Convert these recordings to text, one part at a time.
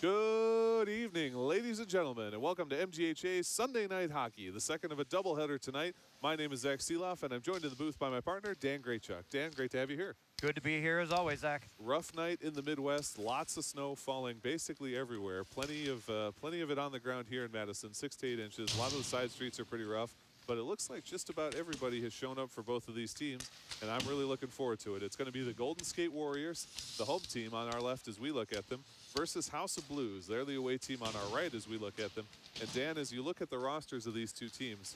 Good evening, ladies and gentlemen, and welcome to MGHA Sunday Night Hockey, the second of a doubleheader tonight. My name is Zach Seeloff, and I'm joined in the booth by my partner, Dan Graychuk. Dan, great to have you here. Good to be here as always, Zach. Rough night in the Midwest, lots of snow falling basically everywhere. Plenty of it on the ground here in Madison, 6 to 8 inches. A lot of the side streets are pretty rough, but it looks like just about everybody has shown up for both of these teams, and I'm really looking forward to it. It's going to be the Golden Skate Warriors, the home team on our left as we look at them, versus House of Blues. They're the away team on our right as we look at them. And Dan, as you look at the rosters of these two teams,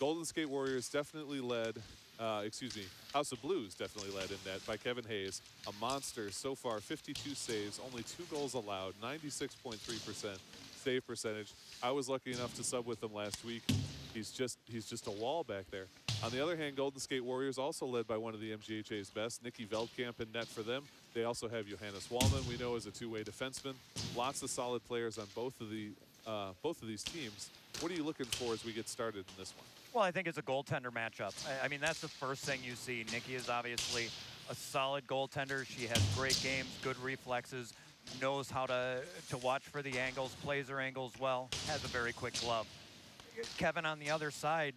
Golden Skate Warriors definitely led, House of Blues definitely led in net by Kevin Hayes. A monster so far, 52 saves, only 2 goals allowed, 96.3% save percentage. I was lucky enough to sub with him last week. He's just a wall back there. On the other hand, Golden Skate Warriors also led by one of the MGHA's best, Nikki Veldkamp in net for them. They also have Johannes Wallman, we know, as a two-way defenseman. Lots of solid players on both of these teams. What are you looking for as we get started in this one? Well, I think it's a goaltender matchup. I mean, that's the first thing you see. Nikki is obviously a solid goaltender. She has great games, good reflexes, knows how to watch for the angles, plays her angles well, has a very quick glove. Kevin on the other side,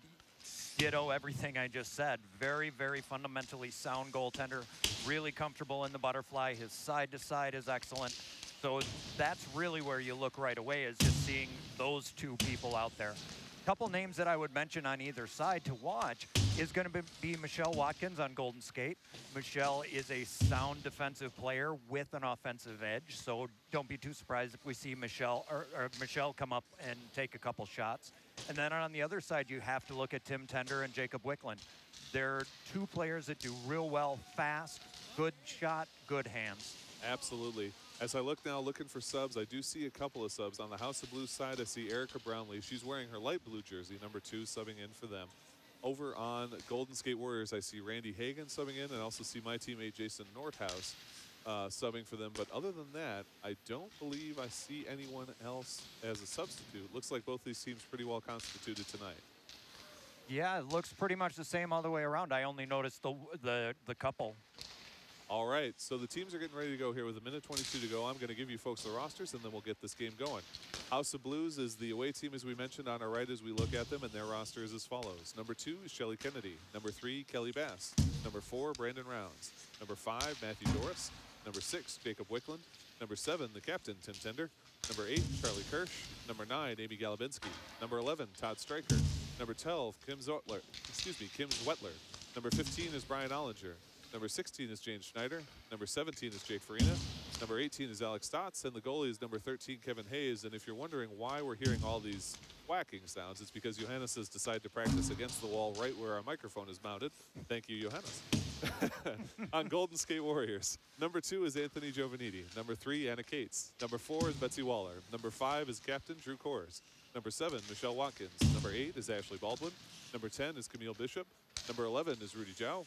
ditto everything I just said. Very, very fundamentally sound goaltender, really comfortable in the butterfly. His side-to-side is excellent. So that's really where you look right away, is just seeing those two people out there. A couple names that I would mention on either side to watch is going to be Michelle Watkins on Golden Skate. Michelle is a sound defensive player with an offensive edge, so don't be too surprised if we see Michelle come up and take a couple shots. And then on the other side, you have to look at Tim Tender and Jacob Wickland. They're two players that do real well, fast, good shot, good hands. Absolutely. As I look now looking for subs, I do see a couple of subs. On the House of Blues side, I see Erica Brownlee. She's wearing her light blue jersey, number 2, subbing in for them. Over on Golden Skate Warriors, I see Randy Hagan subbing in, and I also see my teammate Jason Nordhaus subbing for them. But other than that, I don't believe I see anyone else as a substitute. Looks like both these teams pretty well constituted tonight. Yeah, it looks pretty much the same all the way around. I only noticed the couple. All right, so the teams are getting ready to go here with a minute 22 to go. I'm going to give you folks the rosters, and then we'll get this game going. House of Blues is the away team, as we mentioned, on our right as we look at them, and their roster is as follows. Number 2 is Shelly Kennedy. Number 3, Kelly Bass. Number 4, Brandon Rounds. Number 5, Matthew Doris. Number 6, Jacob Wickland. Number 7, the captain, Tim Tender. Number 8, Charlie Kirsch. Number 9, Amy Galabinski. Number 11, Todd Stryker. Number 12, Kim Wetler. Number 15 is Brian Ollinger. Number 16 is Jane Schneider. Number 17 is Jake Farina. Number 18 is Alex Stotts. And the goalie is number 13, Kevin Hayes. And if you're wondering why we're hearing all these whacking sounds, it's because Johannes has decided to practice against the wall right where our microphone is mounted. Thank you, Johannes. On Golden Skate Warriors, number 2 is Anthony Giovannitti. Number 3, Anna Cates. Number 4 is Betsy Waller. Number 5 is Captain Drew Kors. Number 7, Michelle Watkins. Number 8 is Ashley Baldwin. Number 10 is Camille Bishop. Number 11 is Rudy Zhao.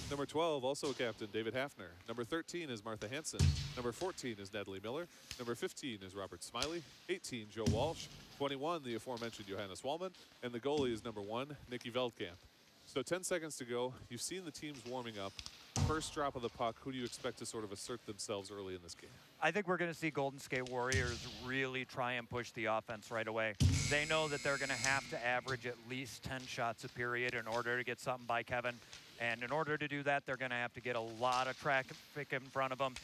Number 12, also a captain, David Hafner. Number 13 is Martha Hansen. Number 14 is Natalie Miller. Number 15 is Robert Smiley. 18, Joe Walsh. 21, the aforementioned Johannes Wallman. And the goalie is number 1, Nikki Veldkamp. So 10 seconds to go. You've seen the teams warming up. First drop of the puck, who do you expect to sort of assert themselves early in this game? I think we're going to see Golden Skate Warriors really try and push the offense right away. They know that they're going to have to average at least 10 shots a period in order to get something by Kevin. And in order to do that, they're going to have to get a lot of traffic in front of him,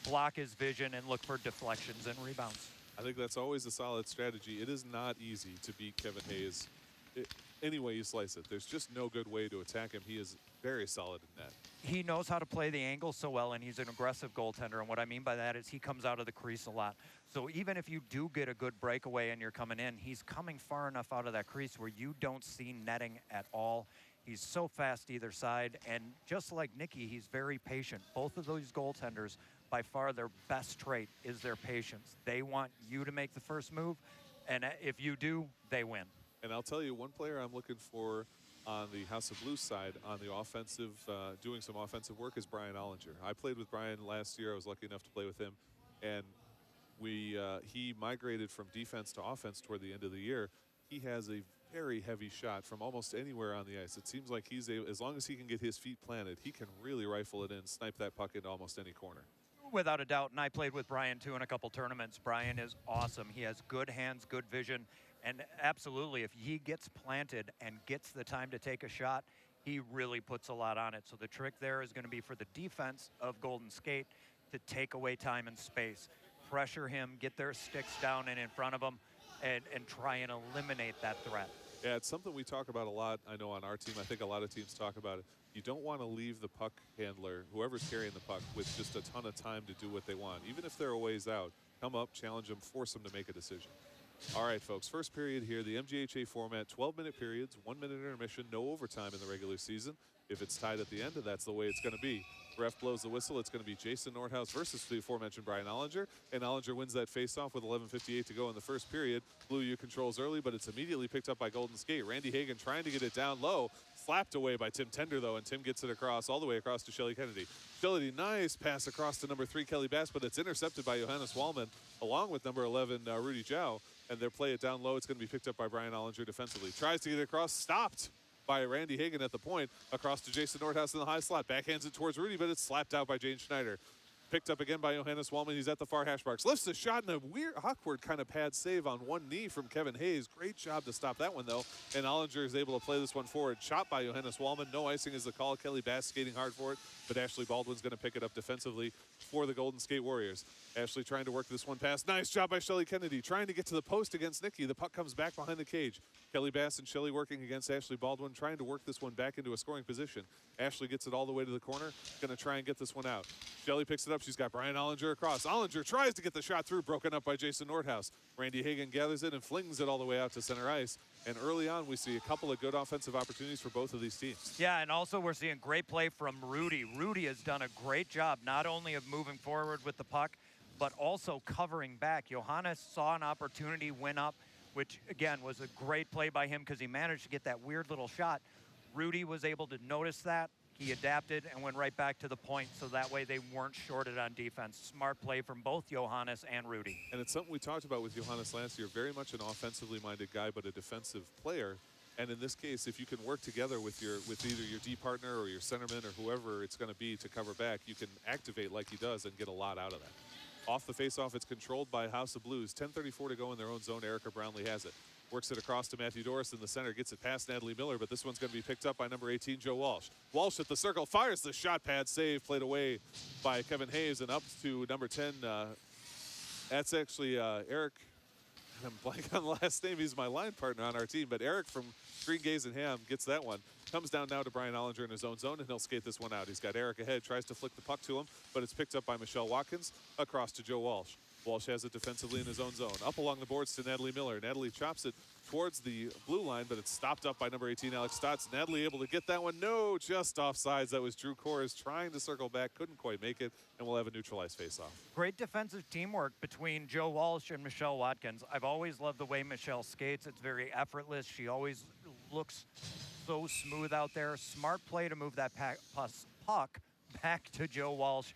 block his vision, and look for deflections and rebounds. I think that's always a solid strategy. It is not easy to beat Kevin Hayes any way you slice it. There's just no good way to attack him. He is very solid in net. He knows how to play the angle so well, and he's an aggressive goaltender. And what I mean by that is he comes out of the crease a lot. So even if you do get a good breakaway and you're coming in, he's coming far enough out of that crease where you don't see netting at all. He's so fast either side, and just like Nikki, he's very patient. Both of those goaltenders, by far their best trait is their patience. They want you to make the first move, and if you do, they win. And I'll tell you, one player I'm looking for on the House of Blues side, on the offensive, doing some offensive work, is Brian Ollinger. I played with Brian last year. I was lucky enough to play with him, and he migrated from defense to offense toward the end of the year. He has a very heavy shot from almost anywhere on the ice. It seems like he's as long as he can get his feet planted, he can really rifle it in, snipe that puck into almost any corner. Without a doubt, and I played with Brian too in a couple tournaments. Brian is awesome. He has good hands, good vision, and absolutely, if he gets planted and gets the time to take a shot, he really puts a lot on it. So the trick there is going to be for the defense of Golden Skate to take away time and space, pressure him, get their sticks down and in front of him, and try and eliminate that threat. Yeah, it's something we talk about a lot, I know, on our team. I think a lot of teams talk about it. You don't want to leave the puck handler, whoever's carrying the puck, with just a ton of time to do what they want. Even if they're a ways out, come up, challenge them, force them to make a decision. All right, folks, first period here, the MGHA format, 12-minute periods, 1-minute intermission, no overtime in the regular season. If it's tied at the end, that's the way it's going to be. Ref blows the whistle. It's going to be Jason Nordhaus versus the aforementioned Brian Ollinger. And Ollinger wins that faceoff with 11:58 to go in the first period. Blue U controls early, but it's immediately picked up by Golden Skate. Randy Hagan trying to get it down low. Slapped away by Tim Tender, though, and Tim gets it across, all the way across to Shelly Kennedy. Shelly, nice pass across to number 3, Kelly Bass, but it's intercepted by Johannes Wallman, along with number 11, Rudy Zhao. And they'll play it down low. It's going to be picked up by Brian Ollinger defensively. Tries to get it across, stopped by Randy Hagan at the point, across to Jason Nordhaus in the high slot. Backhands it towards Rudy, but it's slapped out by Jane Schneider. Picked up again by Johannes Wallman. He's at the far hash marks. Lifts the shot in a weird, awkward kind of pad save on one knee from Kevin Hayes. Great job to stop that one, though. And Ollinger is able to play this one forward. Shot by Johannes Wallman. No icing is the call. Kelly Bass skating hard for it, but Ashley Baldwin's going to pick it up defensively for the Golden Skate Warriors. Ashley trying to work this one pass. Nice job by Shelly Kennedy. Trying to get to the post against Nikki. The puck comes back behind the cage. Kelly Bass and Shelly working against Ashley Baldwin, trying to work this one back into a scoring position. Ashley gets it all the way to the corner. Going to try and get this one out. Shelly picks it up. She's got Brian Ollinger across. Ollinger tries to get the shot through, broken up by Jason Nordhaus. Randy Hagan gathers it and flings it all the way out to center ice. And early on, we see a couple of good offensive opportunities for both of these teams. Yeah, and also we're seeing great play from Rudy. Rudy has done a great job not only of moving forward with the puck, but also covering back. Johannes saw an opportunity, went up, which again was a great play by him because he managed to get that weird little shot. Rudy was able to notice that. He adapted and went right back to the point, so that way they weren't shorted on defense. Smart play from both Johannes and Rudy. And it's something we talked about with Johannes last year. Very much an offensively minded guy, but a defensive player. And in this case, if you can work together with either your D partner or your centerman or whoever it's going to be to cover back, you can activate like he does and get a lot out of that. Off the faceoff, it's controlled by House of Blues. 10:34 to go in their own zone. Erica Brownlee has it. Works it across to Matthew Doris in the center, gets it past Natalie Miller, but this one's going to be picked up by number 18, Joe Walsh. Walsh at the circle, fires the shot pad save, played away by Kevin Hayes, and up to number 10. That's actually Eric. I'm blanking on the last name. He's my line partner on our team, but Eric from Green Gaze and Ham gets that one. Comes down now to Brian Ollinger in his own zone, and he'll skate this one out. He's got Eric ahead, tries to flick the puck to him, but it's picked up by Michelle Watkins across to Joe Walsh. Walsh has it defensively in his own zone. Up along the boards to Natalie Miller. Natalie chops it towards the blue line, but it's stopped up by number 18, Alex Stotts. Natalie able to get that one. No, just offsides. That was Drew Kors trying to circle back, couldn't quite make it, and we'll have a neutralized faceoff. Great defensive teamwork between Joe Walsh and Michelle Watkins. I've always loved the way Michelle skates. It's very effortless. She always looks so smooth out there. Smart play to move that puck back to Joe Walsh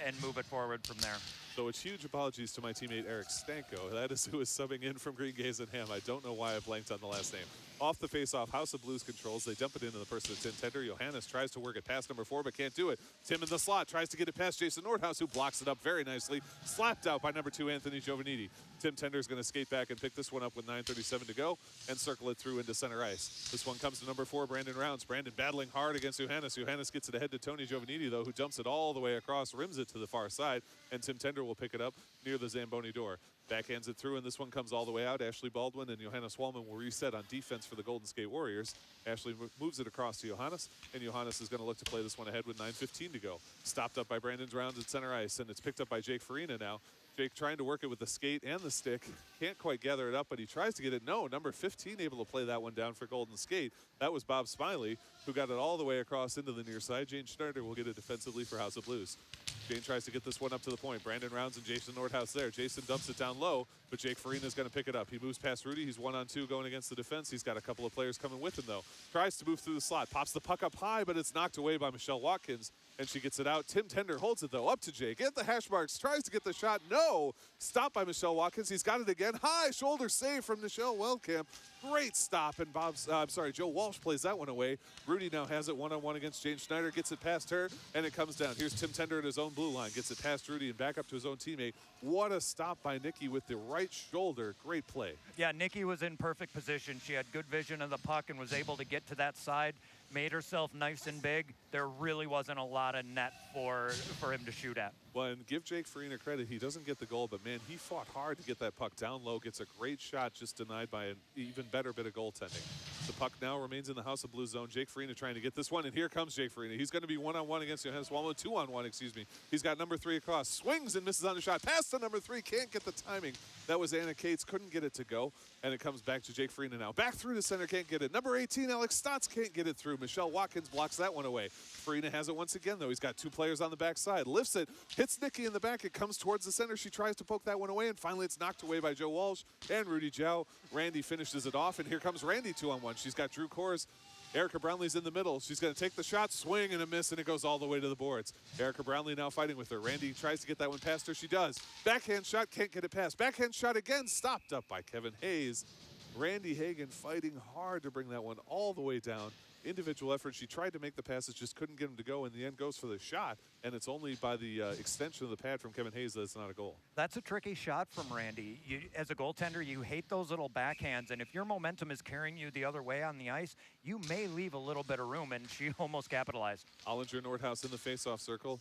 and move it forward from there. So it's huge apologies to my teammate Eric Stanko. That is who is subbing in from Green Gaze and Ham. I don't know why I blanked on the last name. Off the faceoff, House of Blues controls. They dump it into the person that's in tender. Johannes tries to work it past number 4, but can't do it. Tim in the slot tries to get it past Jason Nordhaus, who blocks it up very nicely. Slapped out by number 2, Anthony Giovannitti. Tim Tender is going to skate back and pick this one up with 9:37 to go and circle it through into center ice. This one comes to number 4, Brandon Rounds. Brandon battling hard against Johannes. Johannes gets it ahead to Tony Giovannitti, though, who dumps it all the way across, rims it to the far side, and Tim Tender will pick it up near the Zamboni door. Backhands it through, and this one comes all the way out. Ashley Baldwin and Johannes Wallman will reset on defense for the Golden Skate Warriors. Ashley moves it across to Johannes, and Johannes is going to look to play this one ahead with 9:15 to go. Stopped up by Brandon's Rounds at center ice, and it's picked up by Jake Farina now. Jake trying to work it with the skate and the stick. Can't quite gather it up, but he tries to get it. No, number 15 able to play that one down for Golden Skate. That was Bob Smiley, who got it all the way across into the near side. Jane Schneider will get it defensively for House of Blues. Jane tries to get this one up to the point. Brandon Rounds and Jason Nordhaus there. Jason dumps it down low, but Jake Farina is going to pick it up. He moves past Rudy. He's 1-on-2 going against the defense. He's got a couple of players coming with him, though. Tries to move through the slot. Pops the puck up high, but it's knocked away by Michelle Watkins. and she gets it out. Tim Tender holds it, though, up to Jake. At the hash marks, tries to get the shot. No! Stopped by Michelle Watkins. He's got it again. High shoulder save from Michelle Wellkamp. Great stop, and Joe Walsh plays that one away. Rudy now has it one-on-one against Jane Schneider, gets it past her, and it comes down. Here's Tim Tender at his own blue line, gets it past Rudy and back up to his own teammate. What a stop by Nikki with the right shoulder. Great play. Yeah, Nikki was in perfect position. She had good vision of the puck and was able to get to that side, made herself nice and big. There really wasn't a lot of net for him to shoot at. Well, and give Jake Farina credit. He doesn't get the goal, but, man, he fought hard to get that puck down low, gets a great shot, just denied by an even better bit of goaltending. The puck now remains in the House of Blue zone. Jake Farina trying to get this one, and here comes Jake Farina. He's going to be one-on-one against Johannes Wallman, two-on-one, excuse me. He's got number 3 across, swings and misses on the shot. Pass to number 3, can't get the timing. That was Anna Cates, couldn't get it to go, and it comes back to Jake Farina now. Back through to center, can't get it. Number 18, Alex Stotts can't get it through. Michelle Watkins blocks that one away. Farina has it once again, though. He's got 2 players on the backside. Lifts it, hits Nikki in the back. It comes towards the center. She tries to poke that one away, and finally it's knocked away by Joe Walsh and Rudy Zhao. Randy finishes it off, and here comes Randy 2-on-1. She's got Drew Kors. Erica Brownlee's in the middle. She's going to take the shot, swing, and a miss, and it goes all the way to the boards. Erica Brownlee now fighting with her. Randy tries to get that one past her. She does. Backhand shot, can't get it past. Backhand shot again, stopped up by Kevin Hayes. Randy Hagan fighting hard to bring that one all the way down. Individual effort. She tried to make the passes, just couldn't get him to go. In the end, goes for the shot, and it's only by the extension of the pad from Kevin Hayes that it's not a goal. That's a tricky shot from Randy. As a goaltender, you hate those little backhands, and if your momentum is carrying you the other way on the ice, you may leave a little bit of room, and she almost capitalized. Ollinger Nordhaus in the faceoff circle.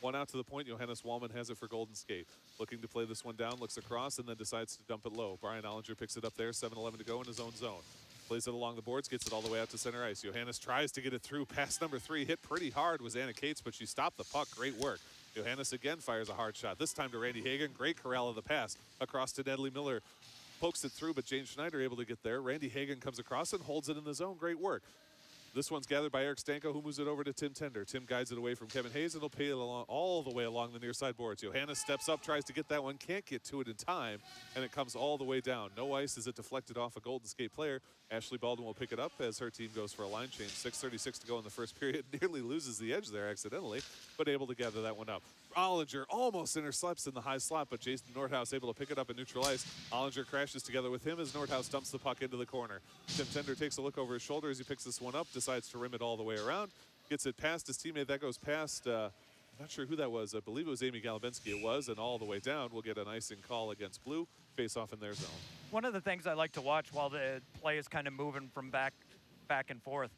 One out to the point. Johannes Wallman has it for Golden Skate. Looking to play this one down, looks across, and then decides to dump it low. Brian Ollinger picks it up there, 7-11 to go in his own zone. Plays it along the boards, gets it all the way out to center ice. Johannes tries to get it through past number 3. Hit pretty hard was Anna Cates, but she stopped the puck. Great work. Johannes again fires a hard shot, this time to Randy Hagan. Great corral of the pass. Across to Natalie Miller. Pokes it through, but Jane Schneider able to get there. Randy Hagan comes across and holds it in the zone. Great work. This one's gathered by Eric Stanko, who moves it over to Tim Tender. Tim guides it away from Kevin Hayes, and he'll pay it along, all the way along the near side boards. Johannes steps up, tries to get that one, can't get to it in time, and it comes all the way down. No ice as it deflected off a Golden Skate player. Ashley Baldwin will pick it up as her team goes for a line change. 6:36 to go in the first period. Nearly loses the edge there accidentally, but able to gather that one up. Ollinger almost intercepts in the high slot, but Jason Nordhaus able to pick it up and neutralize. Ollinger crashes together with him as Nordhaus dumps the puck into the corner. Tim Tender takes a look over his shoulder as he picks this one up, decides to rim it all the way around, gets it past his teammate. That goes past, I'm not sure who that was. I believe it was Amy Galabensky. It was, and all the way down. We'll get an icing call against Blue. Face off in their zone. One of the things I like to watch while the play is kind of moving from back and forth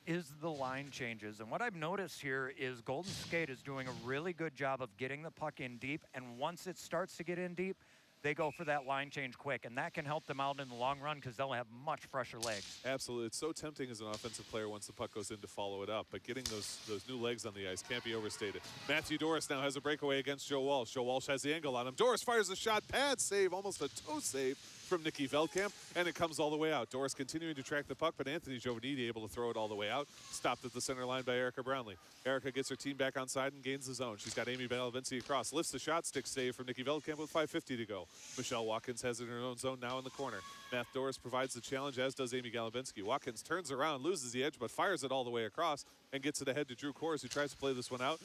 is the line changes. And what I've noticed here is Golden Skate is doing a really good job of getting the puck in deep, and once it starts to get in deep, they go for that line change quick, and that can help them out in the long run because they'll have much fresher legs. Absolutely. It's so tempting as an offensive player once the puck goes in to follow it up, but getting those new legs on the ice can't be overstated. Matthew Doris now has a breakaway against Joe Walsh. Joe Walsh has the angle on him. Doris fires a shot, pad save, almost a toe save from Nikki Veldkamp, and it comes all the way out. Doris continuing to track the puck, but Anthony Giovannitti able to throw it all the way out. Stopped at the center line by Erica Brownlee. Erica gets her team back on side and gains the zone. She's got Amy Balavinci across. Lifts the shot, stick save from Nikki Veldkamp with 5:50 to go. Michelle Watkins has it in her own zone now in the corner. Matt Doris provides the challenge, as does Amy Galabensky. Watkins turns around, loses the edge, but fires it all the way across and gets it ahead to Drew Kors, who tries to play this one out.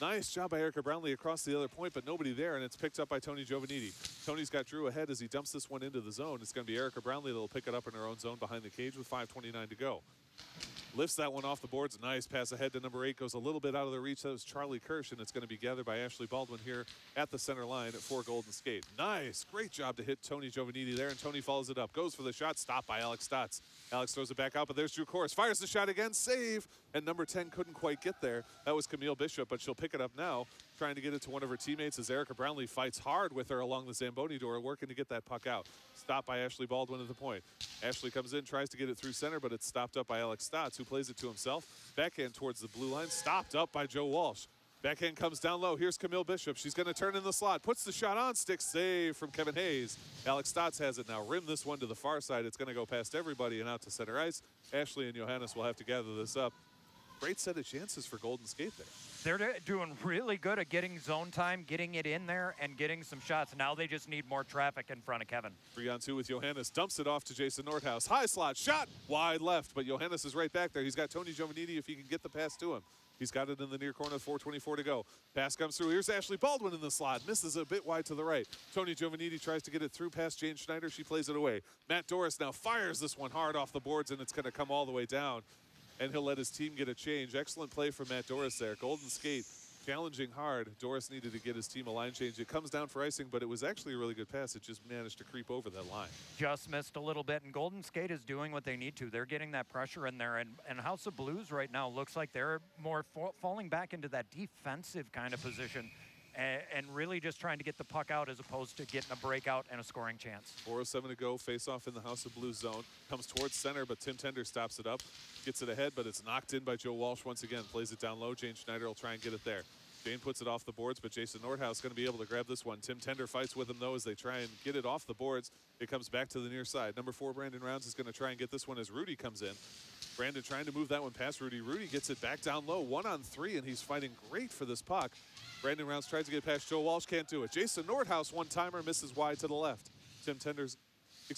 Nice job by Erica Brownlee across the other point, but nobody there, and it's picked up by Tony Giovannitti. Tony's got Drew ahead as he dumps this one into the zone. It's going to be Erica Brownlee that will pick it up in her own zone behind the cage with 5:29 to go. Lifts that one off the boards. Nice pass ahead to number 8. Goes a little bit out of the reach. That was Charlie Kirsch, and it's going to be gathered by Ashley Baldwin here at the center line at 4 Golden Skate. Nice. Great job to hit Tony Giovannitti there, and Tony follows it up. Goes for the shot. Stopped by Alex Stotts. Alex throws it back out, but there's Drew Kors. Fires the shot again. Save. And number 10 couldn't quite get there. That was Camille Bishop, but she'll pick it up now, trying to get it to one of her teammates as Erica Brownlee fights hard with her along the Zamboni door, working to get that puck out. Stopped by Ashley Baldwin at the point. Ashley comes in, tries to get it through center, but it's stopped up by Alex Stotts, who plays it to himself. Backhand towards the blue line, stopped up by Joe Walsh. Backhand comes down low. Here's Camille Bishop. She's going to turn in the slot. Puts the shot on. Stick save from Kevin Hayes. Alex Stotts has it now. Rim this one to the far side. It's going to go past everybody and out to center ice. Ashley and Johannes will have to gather this up. Great set of chances for Golden Skate there. They're doing really good at getting zone time, getting it in there, and getting some shots. Now they just need more traffic in front of Kevin. 3-on-2 with Johannes. Dumps it off to Jason Nordhaus. High slot. Shot. Wide left. But Johannes is right back there. He's got Tony Giovannitti if he can get the pass to him. He's got it in the near corner, 4:24 to go. Pass comes through. Here's Ashley Baldwin in the slot. Misses a bit wide to the right. Tony Giovannitti tries to get it through past Jane Schneider. She plays it away. Matt Doris now fires this one hard off the boards, and it's going to come all the way down. And he'll let his team get a change. Excellent play from Matt Doris there. Golden Skate challenging hard. Doris needed to get his team a line change. It comes down for icing, but it was actually a really good pass. It just managed to creep over that line. Just missed a little bit, and Golden Skate is doing what they need to. They're getting that pressure in there, and House of Blues right now looks like they're more falling back into that defensive kind of position and really just trying to get the puck out as opposed to getting a breakout and a scoring chance. 4:07 to go. Face off in the House of Blues zone. Comes towards center, but Tim Tender stops it up. Gets it ahead, but it's knocked in by Joe Walsh once again. Plays it down low. Jane Schneider will try and get it there. Jane puts it off the boards, but Jason Nordhaus going to be able to grab this one. Tim Tender fights with him, though, as they try and get it off the boards. It comes back to the near side. Number 4, Brandon Rounds, is going to try and get this one as Rudy comes in. Brandon trying to move that one past Rudy. Rudy gets it back down low, 1-on-3, and he's fighting great for this puck. Brandon Rounds tries to get past Joe Walsh, can't do it. Jason Nordhaus, one-timer, misses wide to the left. Tim Tender's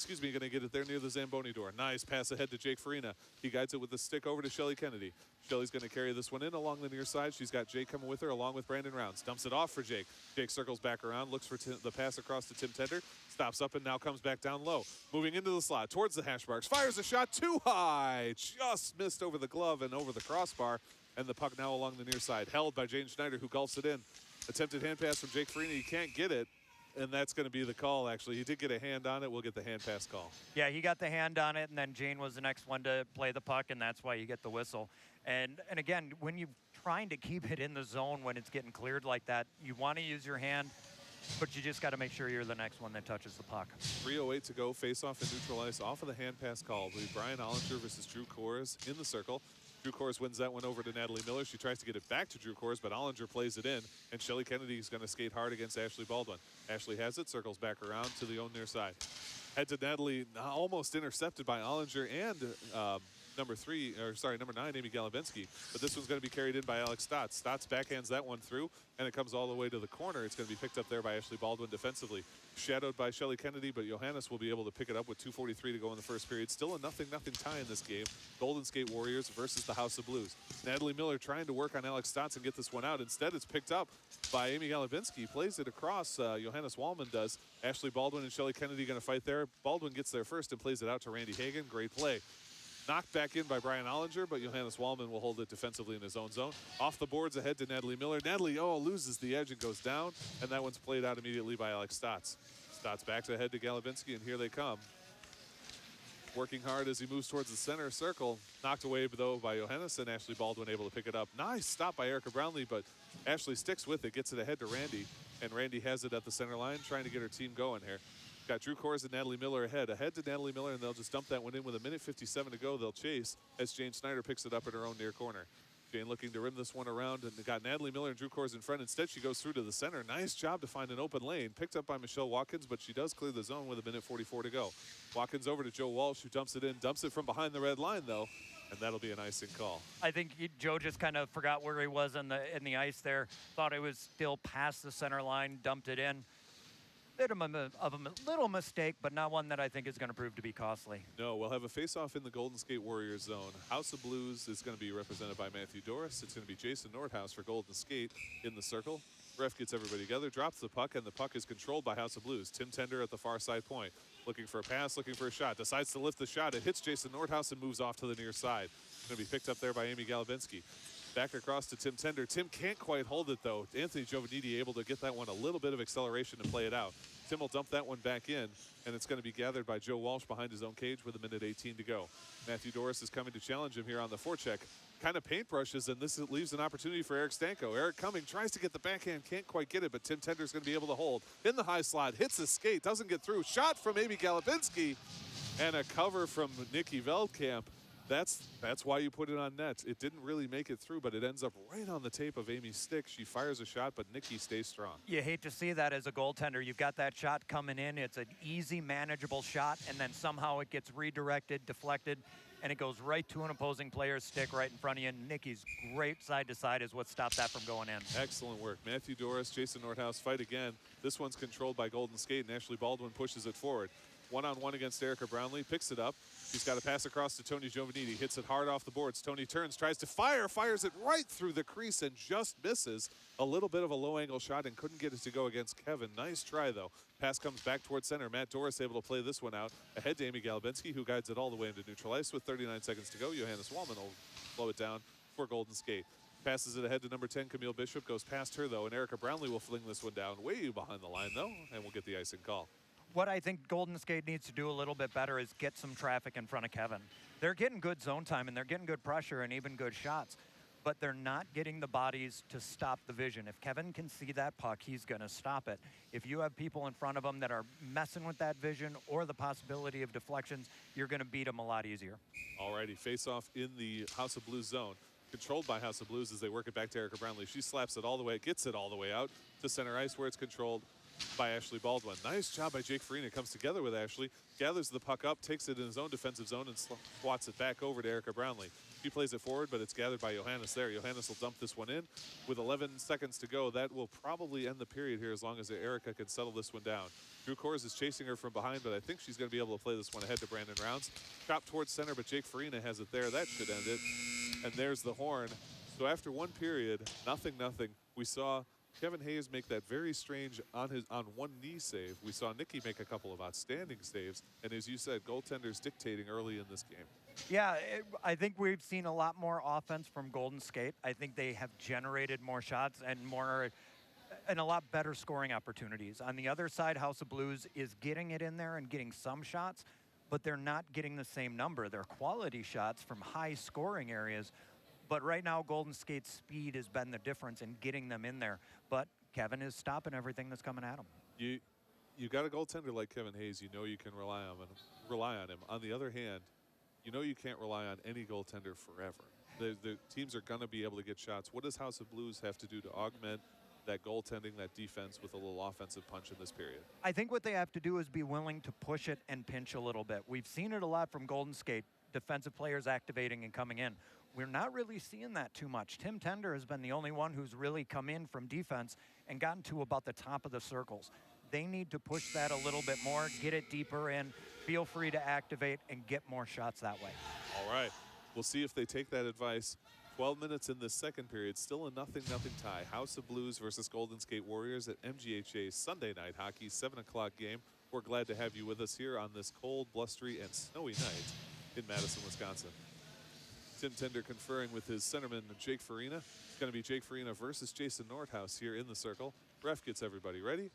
going to get it there near the Zamboni door. Nice pass ahead to Jake Farina. He guides it with the stick over to Shelly Kennedy. Shelly's going to carry this one in along the near side. She's got Jake coming with her along with Brandon Rounds. Dumps it off for Jake. Jake circles back around, looks for the pass across to Tim Tender. Stops up and now comes back down low. Moving into the slot towards the hash marks. Fires a shot too high. Just missed over the glove and over the crossbar. And the puck now along the near side. Held by Jane Schneider, who gulps it in. Attempted hand pass from Jake Farina. He can't get it. And that's going to be the call, actually. He did get a hand on it. We'll get the hand pass call. Yeah, he got the hand on it, and then Jane was the next one to play the puck, and that's why you get the whistle. And again, when you're trying to keep it in the zone when it's getting cleared like that, you want to use your hand, but you just got to make sure you're the next one that touches the puck. 3:08 to go. Face off and neutral ice off of the hand pass call. It'll be Brian Ollinger versus Drew Kors in the circle. Drew Kors wins that one over to Natalie Miller. She tries to get it back to Drew Kors, but Ollinger plays it in, and Shelly Kennedy is going to skate hard against Ashley Baldwin. Ashley has it, circles back around to the own near side. Head to Natalie, almost intercepted by Ollinger and number 9, Amy Galavinsky. But this one's going to be carried in by Alex Stotts. Stotts backhands that one through, and it comes all the way to the corner. It's going to be picked up there by Ashley Baldwin defensively. Shadowed by Shelly Kennedy, but Johannes will be able to pick it up with 2:43 to go in the first period. Still a 0-0 tie in this game. Golden Skate Warriors versus the House of Blues. Natalie Miller trying to work on Alex Stotts and get this one out. Instead, it's picked up by Amy Galavinsky. Plays it across. Johannes Wallman does. Ashley Baldwin and Shelly Kennedy going to fight there. Baldwin gets there first and plays it out to Randy Hagan. Great play. Knocked back in by Brian Ollinger, but Johannes Wallman will hold it defensively in his own zone. Off the boards ahead to Natalie Miller. Natalie, loses the edge and goes down, and that one's played out immediately by Alex Stotts. Stotts backs ahead to Galavinsky, and here they come. Working hard as he moves towards the center circle. Knocked away, though, by Johannes, and Ashley Baldwin able to pick it up. Nice stop by Erica Brownlee, but Ashley sticks with it, gets it ahead to Randy, and Randy has it at the center line, trying to get her team going here. Got Drew Kors and Natalie Miller ahead to Natalie Miller, and they'll just dump that one in with 1:57 to go. They'll chase as Jane Schneider picks it up in her own near corner. Jane looking to rim this one around, and they got Natalie Miller and Drew Kors in front. Instead, she goes through to the center. Nice job to find an open lane. Picked up by Michelle Watkins, but she does clear the zone with 1:44 to go. Watkins over to Joe Walsh, who dumps it in. Dumps it from behind the red line, though, and that'll be an icing call. I think Joe just kind of forgot where he was in the ice there. Thought it was still past the center line, dumped it in. Bit of a little mistake, but not one that I think is going to prove to be costly. No, we'll have a face-off in the Golden Skate Warriors zone. House of Blues is going to be represented by Matthew Doris. It's going to be Jason Nordhaus for Golden Skate in the circle. Ref gets everybody together, drops the puck, and the puck is controlled by House of Blues. Tim Tender at the far side point. Looking for a pass, looking for a shot. Decides to lift the shot. It hits Jason Nordhaus and moves off to the near side. Going to be picked up there by Amy Galavinsky. Back across to Tim Tender. Tim can't quite hold it, though. Anthony Giovannitti able to get that one a little bit of acceleration and play it out. Tim will dump that one back in, and it's going to be gathered by Joe Walsh behind his own cage with 1:18 to go. Matthew Doris is coming to challenge him here on the forecheck. Kind of paintbrushes, and this leaves an opportunity for Eric Stanko. Eric coming, tries to get the backhand, can't quite get it, but Tim Tender's going to be able to hold. In the high slot, hits the skate, doesn't get through. Shot from Amy Galavinsky, and a cover from Nikki Veldkamp. That's why you put it on net. It didn't really make it through, but it ends up right on the tape of Amy's stick. She fires a shot, but Nikki stays strong. You hate to see that as a goaltender. You've got that shot coming in. It's an easy, manageable shot, and then somehow it gets redirected, deflected, and it goes right to an opposing player's stick right in front of you. And Nikki's great side-to-side is what stopped that from going in. Excellent work. Matthew Doris, Jason Nordhaus fight again. This one's controlled by Golden Skate, and Ashley Baldwin pushes it forward. One-on-one against Erica Brownlee, picks it up. She's got a pass across to Tony Giovannitti, hits it hard off the boards. Tony turns, tries to fire, fires it right through the crease and just misses. A little bit of a low-angle shot and couldn't get it to go against Kevin. Nice try, though. Pass comes back towards center. Matt Doris able to play this one out. Ahead to Amy Galabinski, who guides it all the way into neutral ice with 39 seconds to go. Johannes Wallman will slow it down for Golden Skate. Passes it ahead to number 10, Camille Bishop. Goes past her, though, and Erica Brownlee will fling this one down way behind the line, though, and we'll get the icing call. What I think Golden Skate needs to do a little bit better is get some traffic in front of Kevin. They're getting good zone time, and they're getting good pressure and even good shots, but they're not getting the bodies to stop the vision. If Kevin can see that puck, he's going to stop it. If you have people in front of him that are messing with that vision or the possibility of deflections, you're going to beat them a lot easier. Alrighty, face-off in the House of Blues zone. Controlled by House of Blues as they work it back to Erica Brownlee. She slaps it all the way, gets it all the way out to center ice where it's controlled by Ashley Baldwin. Nice job by Jake Farina. Comes together with Ashley, gathers the puck up, takes it in his own defensive zone, and swats it back over to Erica Brownlee. She plays it forward, but it's gathered by Johannes there. Johannes will dump this one in. With 11 seconds to go, that will probably end the period here as long as Erica can settle this one down. Drew Kors is chasing her from behind, but I think she's going to be able to play this one ahead to Brandon Rounds. Chop towards center, but Jake Farina has it there. That should end it. And there's the horn. So after one period, 0-0, we saw Kevin Hayes make that very strange on one knee save. We saw Nikki make a couple of outstanding saves, and as you said, goaltenders dictating early in this game. Yeah, I think we've seen a lot more offense from Golden Skate. I think they have generated more shots and a lot better scoring opportunities. On the other side, House of Blues is getting it in there and getting some shots, but they're not getting the same number. They're quality shots from high scoring areas. But right now, Golden Skate's speed has been the difference in getting them in there. But Kevin is stopping everything that's coming at him. You got a goaltender like Kevin Hayes, you know you can rely on him. On the other hand, you know you can't rely on any goaltender forever. The teams are going to be able to get shots. What does House of Blues have to do to augment that goaltending, that defense with a little offensive punch in this period? I think what they have to do is be willing to push it and pinch a little bit. We've seen it a lot from Golden Skate, defensive players activating and coming in. We're not really seeing that too much. Tim Tender has been the only one who's really come in from defense and gotten to about the top of the circles. They need to push that a little bit more, get it deeper in, feel free to activate, and get more shots that way. All right, we'll see if they take that advice. 12 minutes in this second period, still a 0-0 tie. House of Blues versus Golden Skate Warriors at MGHA Sunday Night Hockey, 7 o'clock game. We're glad to have you with us here on this cold, blustery, and snowy night in Madison, Wisconsin. Tim Tender conferring with his centerman, Jake Farina. It's going to be Jake Farina versus Jason Nordhaus here in the circle. Ref gets everybody ready.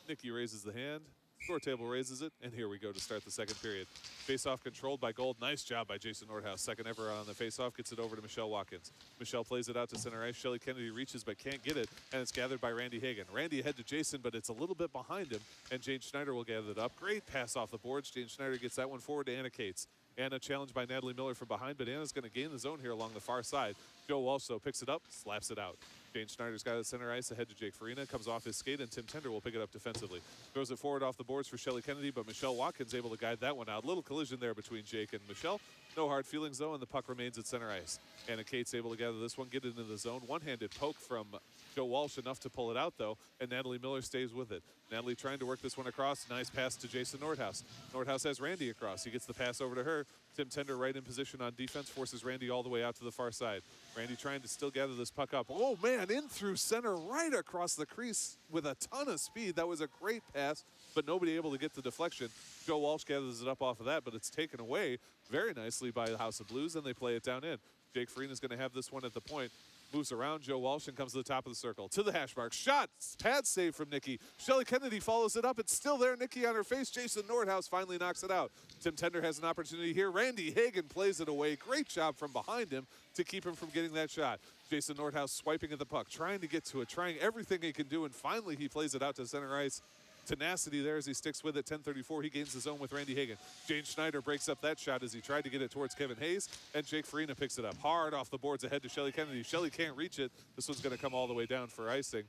Nikki raises the hand. Score table raises it, and here we go to start the second period. Face-off controlled by Gold. Nice job by Jason Nordhaus. Second ever on the face-off. Gets it over to Michelle Watkins. Michelle plays it out to center ice. Shelly Kennedy reaches but can't get it, and it's gathered by Randy Hagan. Randy ahead to Jason, but it's a little bit behind him, and Jane Schneider will gather it up. Great pass off the boards. Jane Schneider gets that one forward to Anna Cates. Anna challenged by Natalie Miller from behind, but Anna's going to gain the zone here along the far side. Joe Walsh, though, picks it up, slaps it out. Jane Schneider's got it center ice ahead to Jake Farina. Comes off his skate, and Tim Tender will pick it up defensively. Throws it forward off the boards for Shelly Kennedy, but Michelle Watkins able to guide that one out. Little collision there between Jake and Michelle. No hard feelings, though, and the puck remains at center ice. Anna Cates able to gather this one, get it into the zone. One-handed poke from Joe Walsh, enough to pull it out, though, and Natalie Miller stays with it. Natalie trying to work this one across. Nice pass to Jason Nordhaus. Nordhaus has Randy across. He gets the pass over to her. Tim Tender right in position on defense, forces Randy all the way out to the far side. Randy trying to still gather this puck up. Oh, man, in through center, right across the crease with a ton of speed. That was a great pass, but nobody able to get the deflection. Joe Walsh gathers it up off of that, but it's taken away very nicely by the House of Blues, and they play it down in. Jake Farina's going to have this one at the point. Moves around Joe Walsh and comes to the top of the circle. To the hash mark. Shot. Pad save from Nikki. Shelly Kennedy follows it up. It's still there. Nikki on her face. Jason Nordhaus finally knocks it out. Tim Tender has an opportunity here. Randy Hagan plays it away. Great job from behind him to keep him from getting that shot. Jason Nordhaus swiping at the puck, trying to get to it, trying everything he can do, and finally he plays it out to center ice. Tenacity there as he sticks with it. 10:34, he gains the zone with Randy Hagan. Jane Schneider breaks up that shot as he tried to get it towards Kevin Hayes, and Jake Farina picks it up hard off the boards ahead to Shelly Kennedy. Shelly can't reach it. This one's going to come all the way down for icing.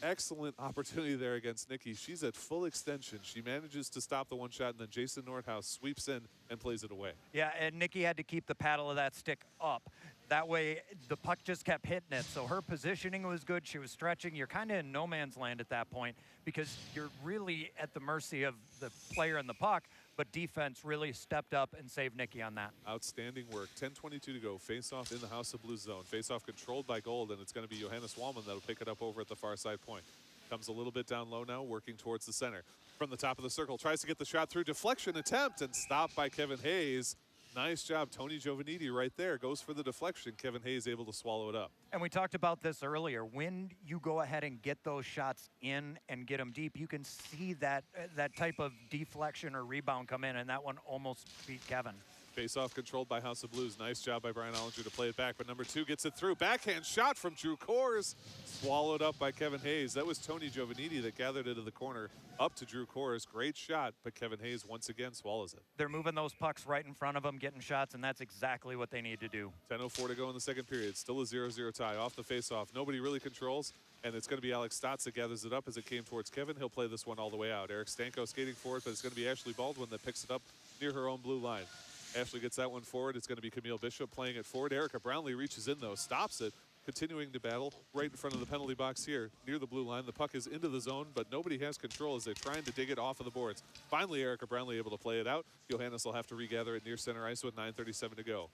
Excellent opportunity there against Nikki. She's at full extension. She manages to stop the one shot, and then Jason Nordhaus sweeps in and plays it away. Yeah, and Nikki had to keep the paddle of that stick up. That way, the puck just kept hitting it. So her positioning was good. She was stretching. You're kind of in no man's land at that point because you're really at the mercy of the player and the puck. But defense really stepped up and saved Nikki on that. Outstanding work. 10:22 to go. Face-off in the House of Blues zone. Face-off controlled by Gold, and it's going to be Johannes Wallman that'll pick it up over at the far side point. Comes a little bit down low now, working towards the center. From the top of the circle, tries to get the shot through. Deflection attempt and stopped by Kevin Hayes. Nice job, Tony Giovannitti right there. Goes for the deflection. Kevin Hayes able to swallow it up. And we talked about this earlier. When you go ahead and get those shots in and get them deep, you can see that that type of deflection or rebound come in, and that one almost beat Kevin. Face-off controlled by House of Blues. Nice job by Brian Ollinger to play it back, but number 2 gets it through. Backhand shot from Drew Kors. Swallowed up by Kevin Hayes. That was Tony Giovannitti that gathered into the corner up to Drew Kors. Great shot, but Kevin Hayes once again swallows it. They're moving those pucks right in front of them, getting shots, and that's exactly what they need to do. 10:04 to go in the second period. Still a 0-0 tie. Off the face-off. Nobody really controls, and it's going to be Alex Stotts that gathers it up as it came towards Kevin. He'll play this one all the way out. Eric Stanko skating forward, but it's going to be Ashley Baldwin that picks it up near her own blue line. Ashley gets that one forward. It's going to be Camille Bishop playing it forward. Erica Brownlee reaches in, though, stops it, continuing to battle right in front of the penalty box here near the blue line. The puck is into the zone, but nobody has control as they're trying to dig it off of the boards. Finally, Erica Brownlee able to play it out. Johannes will have to regather it near center ice with 9:37 to go.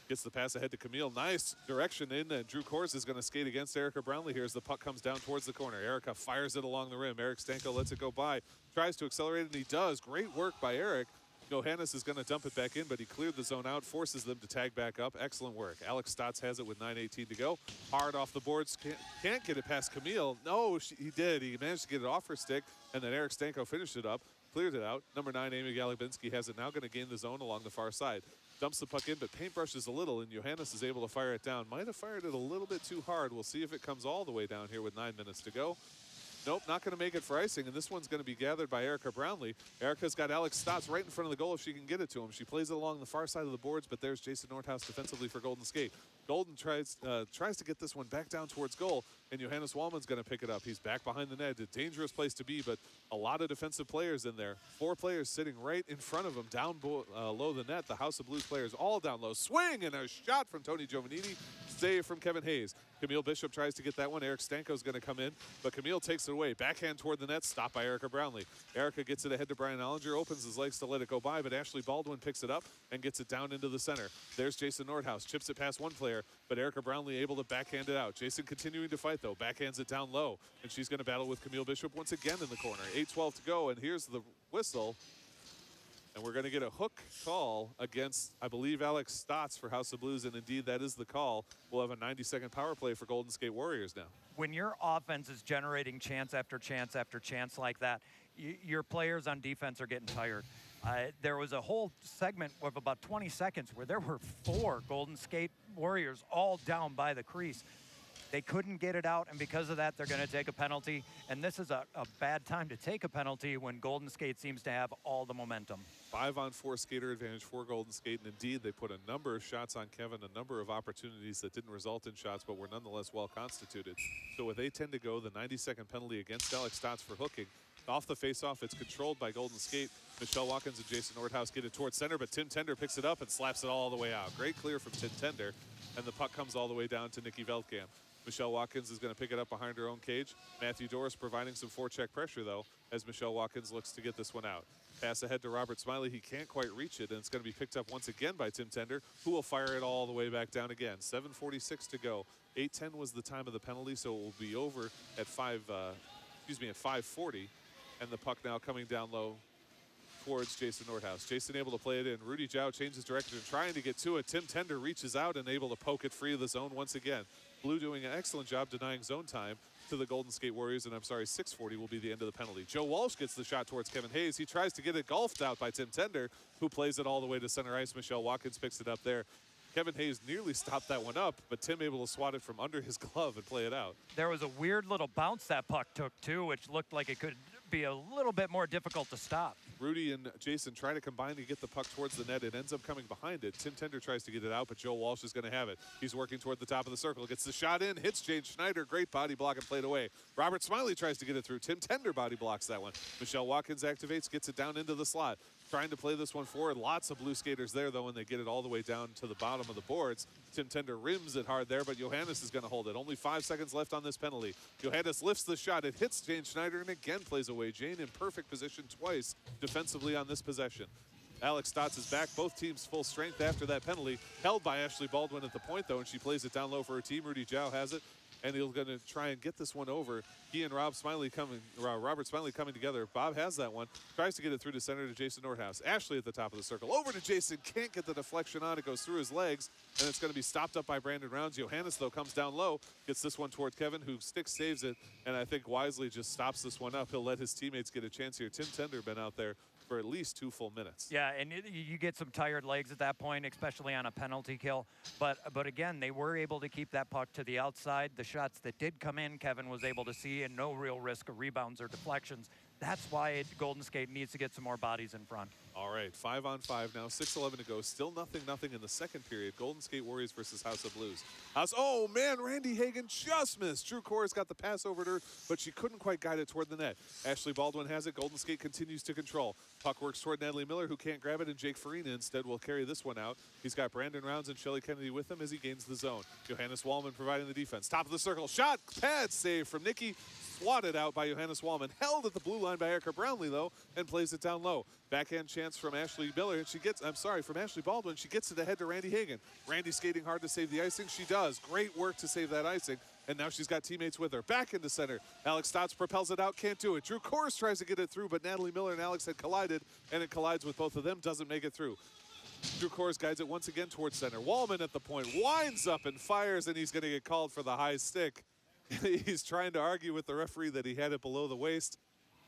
Gets the pass ahead to Camille. Nice direction in, and Drew Kors is going to skate against Erica Brownlee here as the puck comes down towards the corner. Erica fires it along the rim. Eric Stanko lets it go by. Tries to accelerate, and he does. Great work by Eric. Johannes is going to dump it back in, but he cleared the zone out, forces them to tag back up. Excellent work. Alex Stotts has it with 9:18 to go. Hard off the boards. Can't get it past Camille. No, he did. He managed to get it off her stick, and then Eric Stanko finished it up, cleared it out. Number 9, Amy Galabinski has it now, going to gain the zone along the far side. Dumps the puck in, but paintbrushes a little, and Johannes is able to fire it down. Might have fired it a little bit too hard. We'll see if it comes all the way down here with 9 minutes to go. Nope, not going to make it for icing, and this one's going to be gathered by Erica Brownlee. Erica's got Alex Stotts right in front of the goal if she can get it to him. She plays it along the far side of the boards, but there's Jason Nordhaus defensively for Golden Skate. Golden tries to get this one back down towards goal, and Johannes Wallman's going to pick it up. He's back behind the net. A dangerous place to be, but a lot of defensive players in there. 4 players sitting right in front of him, down low the net. The House of Blues players all down low. Swing, and a shot from Tony Giovannitti. Save from Kevin Hayes. Camille Bishop tries to get that one. Eric Stanko's going to come in, but Camille takes it away. Backhand toward the net, stopped by Erica Brownlee. Erica gets it ahead to Brian Ollinger, opens his legs to let it go by, but Ashley Baldwin picks it up and gets it down into the center. There's Jason Nordhaus, chips it past one player, but Erica Brownlee able to backhand it out. Jason continuing to fight, though. Backhands it down low, and she's going to battle with Camille Bishop once again in the corner. 8:12 to go, and here's the whistle. And we're going to get a hook call against, I believe, Alex Stotts for House of Blues, and indeed that is the call. We'll have a 90-second power play for Golden Skate Warriors now. When your offense is generating chance after chance after chance like that, your players on defense are getting tired. There was a whole segment of about 20 seconds where there were 4 Golden Skate Warriors all down by the crease. They couldn't get it out, and because of that, they're going to take a penalty. And this is a bad time to take a penalty when Golden Skate seems to have all the momentum. 5-on-4 skater advantage for Golden Skate, and indeed they put a number of shots on Kevin, a number of opportunities that didn't result in shots, but were nonetheless well constituted. So with 8:10 to go, the 90-second penalty against Alex Stotts for hooking. Off the face-off, it's controlled by Golden Skate. Michelle Watkins and Jason Nordhaus get it towards center, but Tim Tender picks it up and slaps it all the way out. Great clear from Tim Tender, and the puck comes all the way down to Nikki Veldkamp. Michelle Watkins is going to pick it up behind her own cage. Matthew Doris providing some forecheck pressure, though, as Michelle Watkins looks to get this one out. Pass ahead to Robert Smiley. He can't quite reach it, and it's going to be picked up once again by Tim Tender, who will fire it all the way back down again. 7:46 to go. 8:10 was the time of the penalty, so it will be over at 5:40, and the puck now coming down low towards Jason Nordhaus. Jason able to play it in. Rudy Zhao changes direction, trying to get to it. Tim Tender reaches out and able to poke it free of the zone once again. Blue doing an excellent job denying zone time to the Golden Skate Warriors, and I'm sorry, 6:40 will be the end of the penalty. Joe Walsh gets the shot towards Kevin Hayes. He tries to get it golfed out by Tim Tender, who plays it all the way to center ice. Michelle Watkins picks it up there. Kevin Hayes nearly stopped that one up, but Tim able to swat it from under his glove and play it out. There was a weird little bounce that puck took, too, which looked like it could be a little bit more difficult to stop. Rudy and Jason try to combine to get the puck towards the net. It ends up coming behind it. Tim Tender tries to get it out, but Joe Walsh is going to have it. He's working toward the top of the circle. Gets the shot in, hits Jane Schneider. Great body block and played away. Robert Smiley tries to get it through. Tim Tender body blocks that one. Michelle Watkins activates, gets it down into the slot. trying to play this one forward. Lots of blue skaters there, though, and they get it all the way down to the bottom of the boards. Tim Tender rims it hard there, but Johannes is going to hold it. Only 5 seconds left on this penalty. Johannes lifts the shot. It hits Jane Schneider and again plays away. Jane in perfect position twice defensively on this possession. Alex Stotts is back. Both teams full strength after that penalty. Held by Ashley Baldwin at the point, though, and she plays it down low for her team. Rudy Zhao has it, and he's going to try and get this one over. He and Robert Smiley coming together. Bob has that one. Tries to get it through to center to Jason Nordhaus. Ashley at the top of the circle. Over to Jason. Can't get the deflection on. It goes through his legs, and it's going to be stopped up by Brandon Rounds. Johannes, though, comes down low. Gets this one toward Kevin, who saves it, and I think wisely just stops this one up. He'll let his teammates get a chance here. Tim Tender been out there for at least 2 full minutes. Yeah, and you get some tired legs at that point, especially on a penalty kill. But again, they were able to keep that puck to the outside. The shots that did come in, Kevin was able to see, and no real risk of rebounds or deflections. That's why Golden Skate needs to get some more bodies in front. All right, 5-on-5 now, 6:11 to go. Still nothing in the second period. Golden Skate Warriors versus House of Blues. Oh man, Randy Hagan just missed. Drew Kors got the pass over to her, but she couldn't quite guide it toward the net. Ashley Baldwin has it. Golden Skate continues to control. Puck works toward Natalie Miller, who can't grab it, and Jake Farina instead will carry this one out. He's got Brandon Rounds and Shelly Kennedy with him as he gains the zone. Johannes Wallman providing the defense. Top of the circle, shot, pad save from Nikki. Swatted out by Johannes Wallman. Held at the blue line by Erica Brownlee, though, and plays it down low. Backhand chance from Ashley Miller, and from Ashley Baldwin. She gets it ahead to Randy Hagan. Randy skating hard to save the icing. She does. Great work to save that icing. And now she's got teammates with her. Back into center. Alex Stotts propels it out. Can't do it. Drew Kors tries to get it through, but Natalie Miller and Alex had collided, and it collides with both of them. Doesn't make it through. Drew Kors guides it once again towards center. Wallman at the point. Winds up and fires, and he's going to get called for the high stick. He's trying to argue with the referee that he had it below the waist.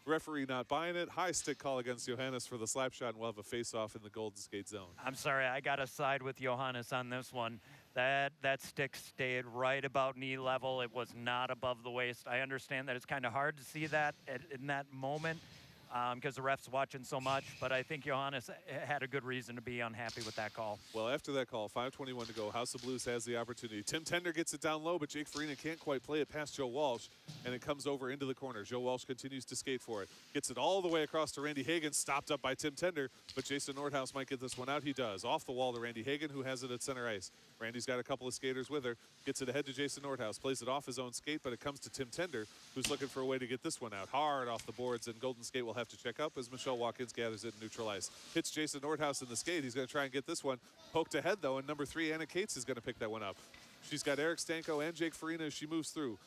Referee not buying it. High stick call against Johannes for the slap shot, and we'll have a face-off in the Golden Skate zone. I'm sorry, I got to side with Johannes on this one. That stick stayed right about knee level. It was not above the waist. I understand that it's kind of hard to see that in that moment because the ref's watching so much, but I think Johannes had a good reason to be unhappy with that call. Well, after that call, 5:21 to go, House of Blues has the opportunity. Tim Tender gets it down low, but Jake Farina can't quite play it past Joe Walsh, and it comes over into the corner. Joe Walsh continues to skate for it. Gets it all the way across to Randy Hagan, stopped up by Tim Tender, but Jason Nordhaus might get this one out. He does. Off the wall to Randy Hagan, who has it at center ice. Randy's got a couple of skaters with her. Gets it ahead to Jason Nordhaus. Plays it off his own skate, but it comes to Tim Tender, who's looking for a way to get this one out. Hard off the boards, and Golden Skate will have to check up as Michelle Watkins gathers it and neutral ice. Hits Jason Nordhaus in the skate. He's going to try and get this one. Poked ahead, though, and number 3, Anna Cates, is going to pick that one up. She's got Eric Stanko and Jake Farina as she moves through.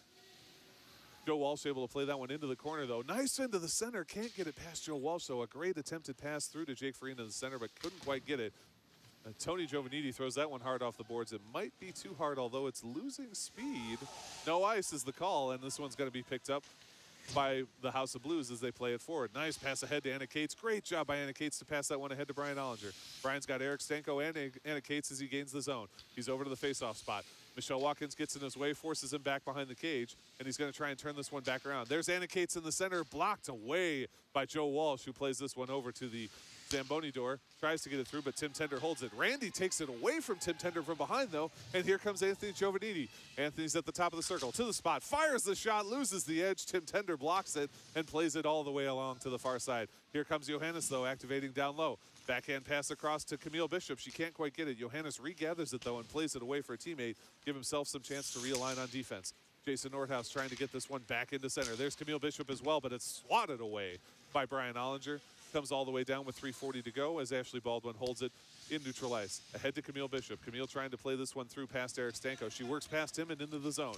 Joe Walsh able to play that one into the corner, though. Nice into the center. Can't get it past Joe Walsh, so a great attempted pass through to Jake Farina in the center, but couldn't quite get it. Tony Giovannitti throws that one hard off the boards. It might be too hard, although it's losing speed. No ice is the call, and this one's going to be picked up by the House of Blues as they play it forward. Nice pass ahead to Anna Cates. Great job by Anna Cates to pass that one ahead to Brian Ollinger. Brian's got Eric Stanko and Anna Cates as he gains the zone. He's over to the face-off spot. Michelle Watkins gets in his way, forces him back behind the cage, and he's going to try and turn this one back around. There's Anna Cates in the center, blocked away by Joe Walsh, who plays this one over to the Zamboni door. Tries to get it through, but Tim Tender holds it. Randy takes it away from Tim Tender from behind, though, and here comes Anthony Giovannitti. Anthony's at the top of the circle, to the spot, fires the shot, loses the edge. Tim Tender blocks it and plays it all the way along to the far side. Here comes Johannes, though, activating down low. Backhand pass across to Camille Bishop. She can't quite get it. Johannes regathers it, though, and plays it away for a teammate. Give himself some chance to realign on defense. Jason Nordhaus trying to get this one back into center. There's Camille Bishop as well, but it's swatted away by Brian Ollinger. Comes all the way down with 3:40 to go as Ashley Baldwin holds it in neutral ice. Ahead to Camille Bishop. Camille trying to play this one through past Eric Stanko. She works past him and into the zone.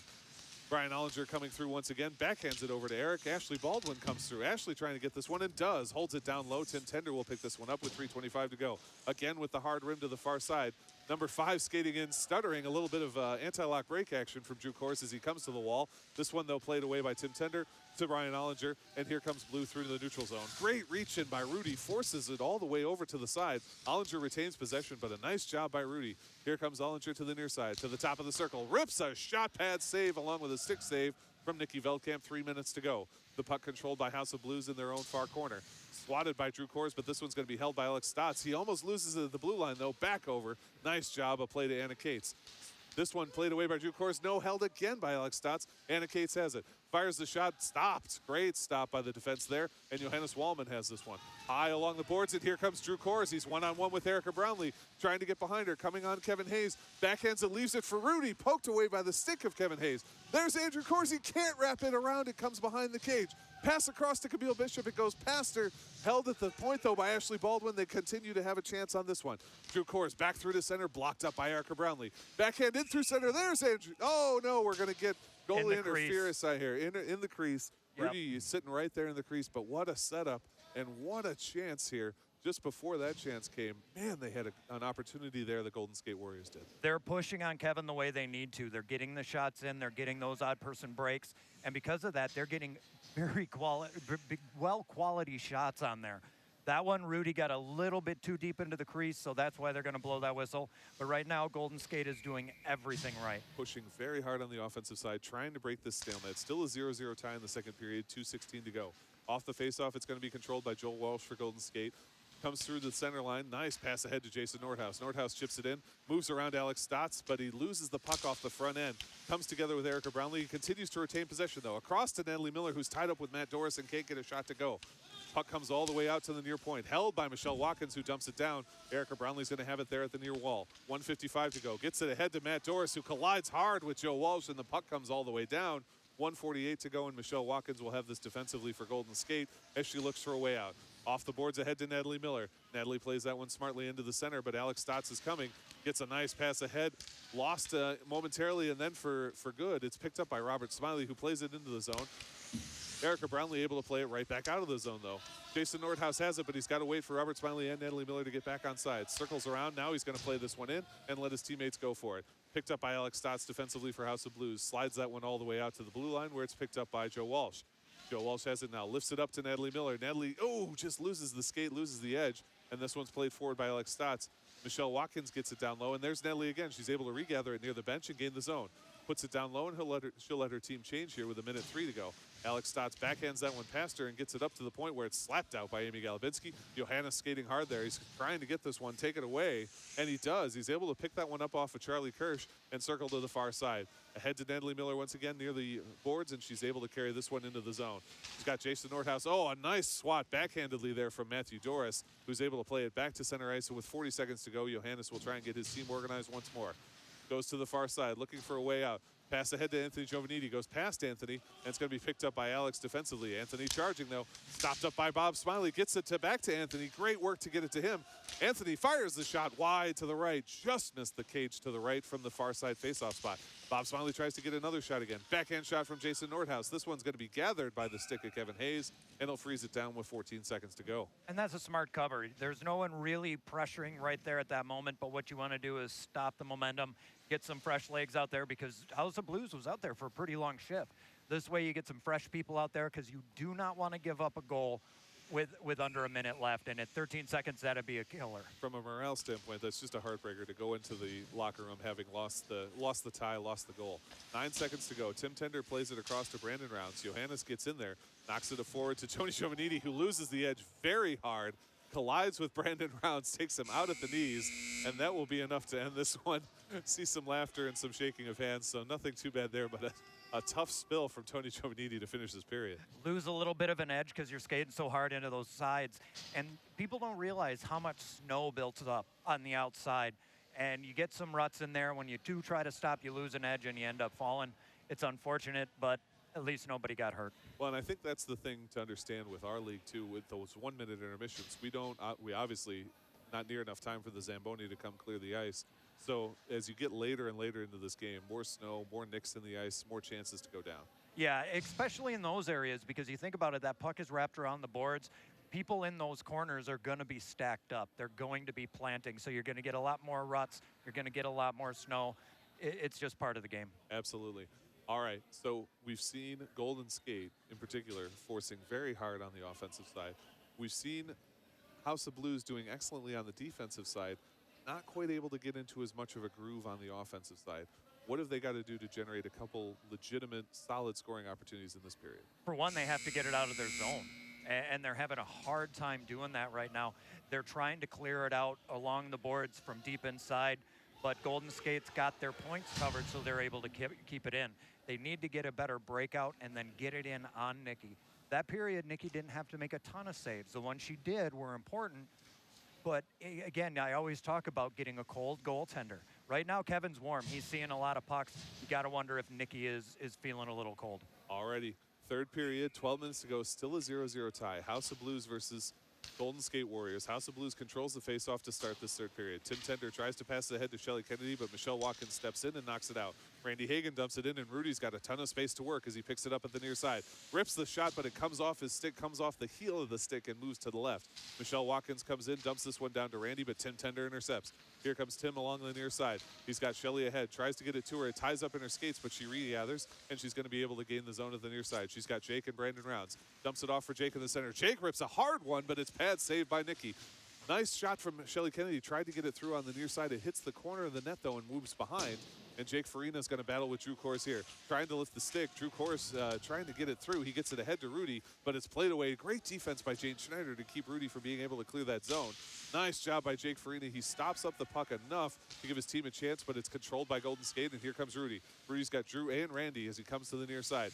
Brian Ollinger coming through once again. Backhands it over to Eric. Ashley Baldwin comes through. Ashley trying to get this one and does. Holds it down low. Tim Tender will pick this one up with 3:25 to go. Again with the hard rim to the far side. Number 5 skating in, stuttering. A little bit of anti-lock break action from Drew Kors as he comes to the wall. This one, though, played away by Tim Tender to Brian Ollinger. And here comes Blue through to the neutral zone. Great reach in by Rudy. Forces it all the way over to the side. Ollinger retains possession, but a nice job by Rudy. Here comes Ollinger to the near side, to the top of the circle. Rips a shot pad save along with a stick save from Nikki Veldkamp. 3 minutes to go. The puck controlled by House of Blues in their own far corner. Swatted by Drew Kors, but this one's going to be held by Alex Stotts. He almost loses it at the blue line, though. Back over. Nice job. A play to Anna Cates. This one played away by Drew Kors. No, held again by Alex Stotts. Anna Cates has it. Fires the shot, stopped. Great stop by the defense there. And Johannes Wallman has this one. High along the boards, and here comes Drew Kors. He's one-on-one with Erica Brownlee, trying to get behind her. Coming on Kevin Hayes. Backhands and leaves it for Rudy. Poked away by the stick of Kevin Hayes. There's Andrew Kors. He can't wrap it around. It comes behind the cage. Pass across to Camille Bishop. It goes past her. Held at the point, though, by Ashley Baldwin. They continue to have a chance on this one. Drew Kors back through to center, blocked up by Erica Brownlee. Backhand in through center. There's Andrew. Oh, no, we're going to get goalie interference out here. In the crease. Yep. Rudy is sitting right there in the crease, but what a setup and what a chance here. Just before that chance came, man, they had an opportunity there, the Golden Skate Warriors did. They're pushing on Kevin the way they need to. They're getting the shots in. They're getting those odd person breaks. And because of that, they're getting very quality shots on there. That one, Rudy got a little bit too deep into the crease, so that's why they're going to blow that whistle. But right now, Golden Skate is doing everything right. Pushing very hard on the offensive side, trying to break this stalemate. Still a 0-0 tie in the second period, 2:16 to go. Off the faceoff, it's going to be controlled by Joel Walsh for Golden Skate. Comes through the center line. Nice pass ahead to Jason Nordhaus. Nordhaus chips it in, moves around Alex Stotts, but he loses the puck off the front end. Comes together with Erica Brownlee. He continues to retain possession, though. Across to Natalie Miller, who's tied up with Matt Doris and can't get a shot to go. Puck comes all the way out to the near point. Held by Michelle Watkins, who dumps it down. Erica Brownlee's going to have it there at the near wall. 1:55 to go. Gets it ahead to Matt Doris, who collides hard with Joe Walsh, and the puck comes all the way down. 1:48 to go, and Michelle Watkins will have this defensively for Golden Skate as she looks for a way out. Off the boards ahead to Natalie Miller. Natalie plays that one smartly into the center, but Alex Stotts is coming. Gets a nice pass ahead. Lost momentarily, and then for good. It's picked up by Robert Smiley, who plays it into the zone. Erica Brownlee able to play it right back out of the zone, though. Jason Nordhaus has it, but he's got to wait for Robert Smiley and Natalie Miller to get back on side. Circles around. Now he's going to play this one in and let his teammates go for it. Picked up by Alex Stotts defensively for House of Blues. Slides that one all the way out to the blue line, where it's picked up by Joe Walsh. Joe Walsh has it now. Lifts it up to Natalie Miller. Natalie, just loses the skate, loses the edge. And this one's played forward by Alex Stotts. Michelle Watkins gets it down low, and there's Natalie again. She's able to regather it near the bench and gain the zone. Puts it down low, and she'll let her team change here with 1:03 to go. Alex Stotts backhands that one past her and gets it up to the point where it's slapped out by Amy Galabinski. Johannes skating hard there. He's trying to get this one, take it away, and he does. He's able to pick that one up off of Charlie Kirsch and circle to the far side. Ahead to Natalie Miller once again near the boards, and she's able to carry this one into the zone. She's got Jason Nordhaus. A nice swat backhandedly there from Matthew Doris, who's able to play it back to center ice. And with 40 seconds to go, Johannes will try and get his team organized once more. Goes to the far side, looking for a way out. Pass ahead to Anthony Giovannitti, goes past Anthony, and it's going to be picked up by Alex defensively. Anthony charging, though, stopped up by Bob Smiley, gets it back to Anthony. Great work to get it to him. Anthony fires the shot wide to the right, just missed the cage to the right from the far side faceoff spot. Bob Smiley tries to get another shot again. Backhand shot from Jason Nordhaus. This one's going to be gathered by the stick of Kevin Hayes, and he'll freeze it down with 14 seconds to go. And that's a smart cover. There's no one really pressuring right there at that moment, but what you want to do is stop the momentum, get some fresh legs out there, because House of Blues was out there for a pretty long shift. This way you get some fresh people out there, because you do not want to give up a goal with under a minute left, and at 13 seconds, that'd be a killer. From a morale standpoint, that's just a heartbreaker to go into the locker room having lost the tie, lost the goal. 9 seconds to go. Tim Tender plays it across to Brandon Rounds. Johannes gets in there, knocks it forward to Tony Giovannitti, who loses the edge very hard, collides with Brandon Rounds, takes him out at the knees, and that will be enough to end this one. See some laughter and some shaking of hands, so nothing too bad there, but a tough spill from Tony Giovannitti to finish this period. Lose a little bit of an edge because you're skating so hard into those sides. And people don't realize how much snow builds up on the outside. And you get some ruts in there. When you do try to stop, you lose an edge and you end up falling. It's unfortunate, but at least nobody got hurt. Well, and I think that's the thing to understand with our league, too, with those 1-minute intermissions. We obviously not near enough time for the Zamboni to come clear the ice. So as you get later and later into this game, more snow, more nicks in the ice, more chances to go down. Yeah, especially in those areas, because you think about it, that puck is wrapped around the boards. People in those corners are going to be stacked up. They're going to be planting, so you're going to get a lot more ruts. You're going to get a lot more snow. It's just part of the game. Absolutely. All right, so we've seen Golden Skate, in particular, forcing very hard on the offensive side. We've seen House of Blues doing excellently on the defensive side, not quite able to get into as much of a groove on the offensive side. What have they got to do to generate a couple legitimate, solid scoring opportunities in this period? For one, they have to get it out of their zone, and they're having a hard time doing that right now. They're trying to clear it out along the boards from deep inside, but Golden State's got their points covered, so they're able to keep it in. They need to get a better breakout and then get it in on Nikki. That period, Nikki didn't have to make a ton of saves. The ones she did were important, but again, I always talk about getting a cold goaltender. Right now, Kevin's warm. He's seeing a lot of pucks. You got to wonder if Nikki is feeling a little cold. Already, third period, 12 minutes to go, still a 0-0 tie. House of Blues versus Golden Skate Warriors. House of Blues controls the faceoff to start this third period. Tim Tender tries to pass it ahead to Shelly Kennedy, but Michelle Watkins steps in and knocks it out. Randy Hagan dumps it in, and Rudy's got a ton of space to work as he picks it up at the near side. Rips the shot, but it comes off his stick, comes off the heel of the stick, and moves to the left. Michelle Watkins comes in, dumps this one down to Randy, but Tim Tender intercepts. Here comes Tim along the near side. He's got Shelly ahead, tries to get it to her. It ties up in her skates, but she regathers, and she's going to be able to gain the zone at the near side. She's got Jake and Brandon Rounds. Dumps it off for Jake in the center. Jake rips a hard one, but it's pad saved by Nikki. Nice shot from Shelly Kennedy. Tried to get it through on the near side. It hits the corner of the net, though, and moves behind. And Jake Farina is going to battle with Drew Kors here. Trying to lift the stick. Drew Kors trying to get it through. He gets it ahead to Rudy, but it's played away. Great defense by Jane Schneider to keep Rudy from being able to clear that zone. Nice job by Jake Farina. He stops up the puck enough to give his team a chance, but it's controlled by Golden Skate, and here comes Rudy. Rudy's got Drew and Randy as he comes to the near side.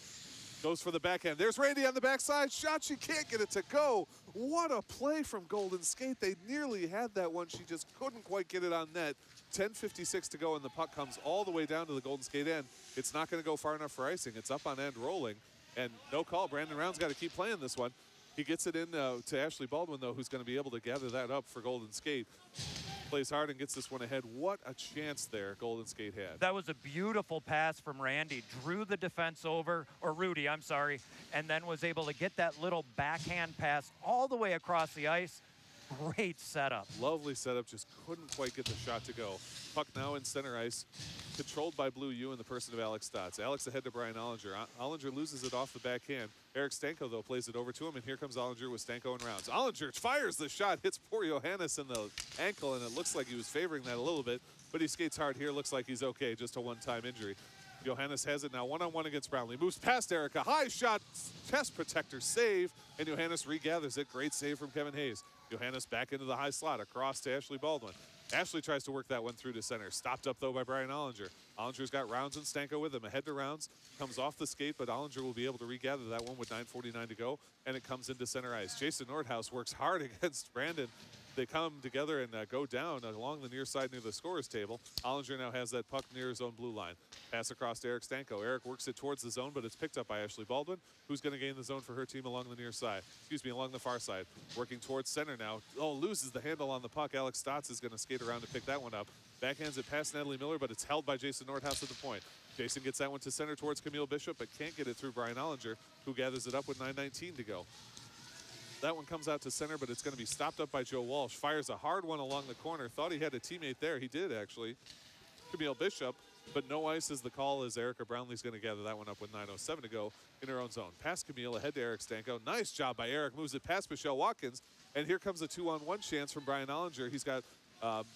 Goes for the backhand. There's Randy on the backside. Shot. She can't get it to go. What a play from Golden Skate. They nearly had that one. She just couldn't quite get it on net. 10:56 to go, and the puck comes all the way down to the Golden Skate end. It's not going to go far enough for icing. It's up on end rolling, and no call. Brandon Rounds got to keep playing this one. He gets it in to Ashley Baldwin, though, who's going to be able to gather that up for Golden Skate. Plays hard and gets this one ahead. What a chance there Golden Skate had. That was a beautiful pass from Randy. Drew the defense over, or Rudy, I'm sorry, and then was able to get that little backhand pass all the way across the ice. Great setup. Lovely setup, just couldn't quite get the shot to go. Puck now in center ice, controlled by Blue U in the person of Alex Stotts. Alex ahead to Brian Ollinger. Ollinger loses it off the backhand. Eric Stanko, though, plays it over to him, and here comes Ollinger with Stanko and Rounds. Ollinger fires the shot, hits poor Johannes in the ankle, and it looks like he was favoring that a little bit, but he skates hard here. Looks like he's okay, just a one-time injury. Johannes has it now one-on-one against Brownlee. Moves past Erica. High shot, chest protector save, and Johannes regathers it. Great save from Kevin Hayes. Johannes back into the high slot, across to Ashley Baldwin. Ashley tries to work that one through to center. Stopped up, though, by Brian Ollinger. Ollinger's got Rounds and Stanko with him. Ahead to Rounds, comes off the skate, but Ollinger will be able to regather that one with 9:49 to go, and it comes into center ice. Jason Nordhaus works hard against Brandon. They come together and go down along the near side near the scorer's table. Ollinger now has that puck near his own blue line. Pass across to Eric Stanko. Eric works it towards the zone, but it's picked up by Ashley Baldwin, who's going to gain the zone for her team along the near side. Along the far side. Working towards center now. Oh, loses the handle on the puck. Alex Stotts is going to skate around to pick that one up. Backhands it past Natalie Miller, but it's held by Jason Nordhaus at the point. Jason gets that one to center towards Camille Bishop, but can't get it through Brian Ollinger, who gathers it up with 9:19 to go. That one comes out to center, but it's going to be stopped up by Joe Walsh. Fires a hard one along the corner. Thought he had a teammate there. He did, actually. Camille Bishop, but no ice is the call as Erica Brownlee's going to gather that one up with 9:07 to go in her own zone. Past Camille, ahead to Eric Stanko. Nice job by Eric. Moves it past Michelle Watkins. And here comes a 2-on-1 chance from Brian Ollinger. He's got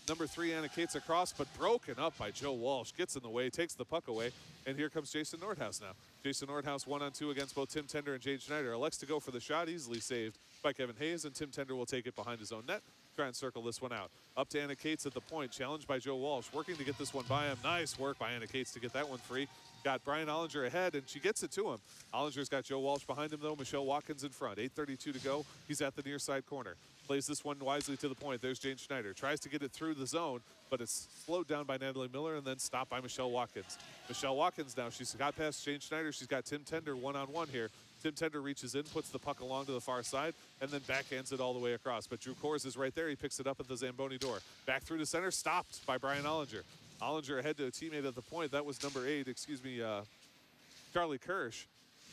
number 3, Anna Cates across, but broken up by Joe Walsh. Gets in the way, takes the puck away. And here comes Jason Nordhaus now. Jason Nordhaus 1-on-2 against both Tim Tender and Jade Schneider. Elects to go for the shot, easily saved by Kevin Hayes, and Tim Tender will take it behind his own net. Try and circle this one out. Up to Anna Cates at the point, challenged by Joe Walsh, working to get this one by him. Nice work by Anna Cates to get that one free. Got Brian Ollinger ahead, and she gets it to him. Ollinger's got Joe Walsh behind him, though. Michelle Watkins in front. 8:32 to go. He's at the near side corner. Plays this one wisely to the point. There's Jane Schneider. Tries to get it through the zone, but it's slowed down by Natalie Miller and then stopped by Michelle Watkins. Michelle Watkins now, she's got past Jane Schneider. She's got Tim Tender one-on-one here. Tim Tender reaches in, puts the puck along to the far side, and then backhands it all the way across. But Drew Kors is right there. He picks it up at the Zamboni door. Back through to center, stopped by Brian Ollinger. Ollinger ahead to a teammate at the point. That was number 8, Charlie Kirsch.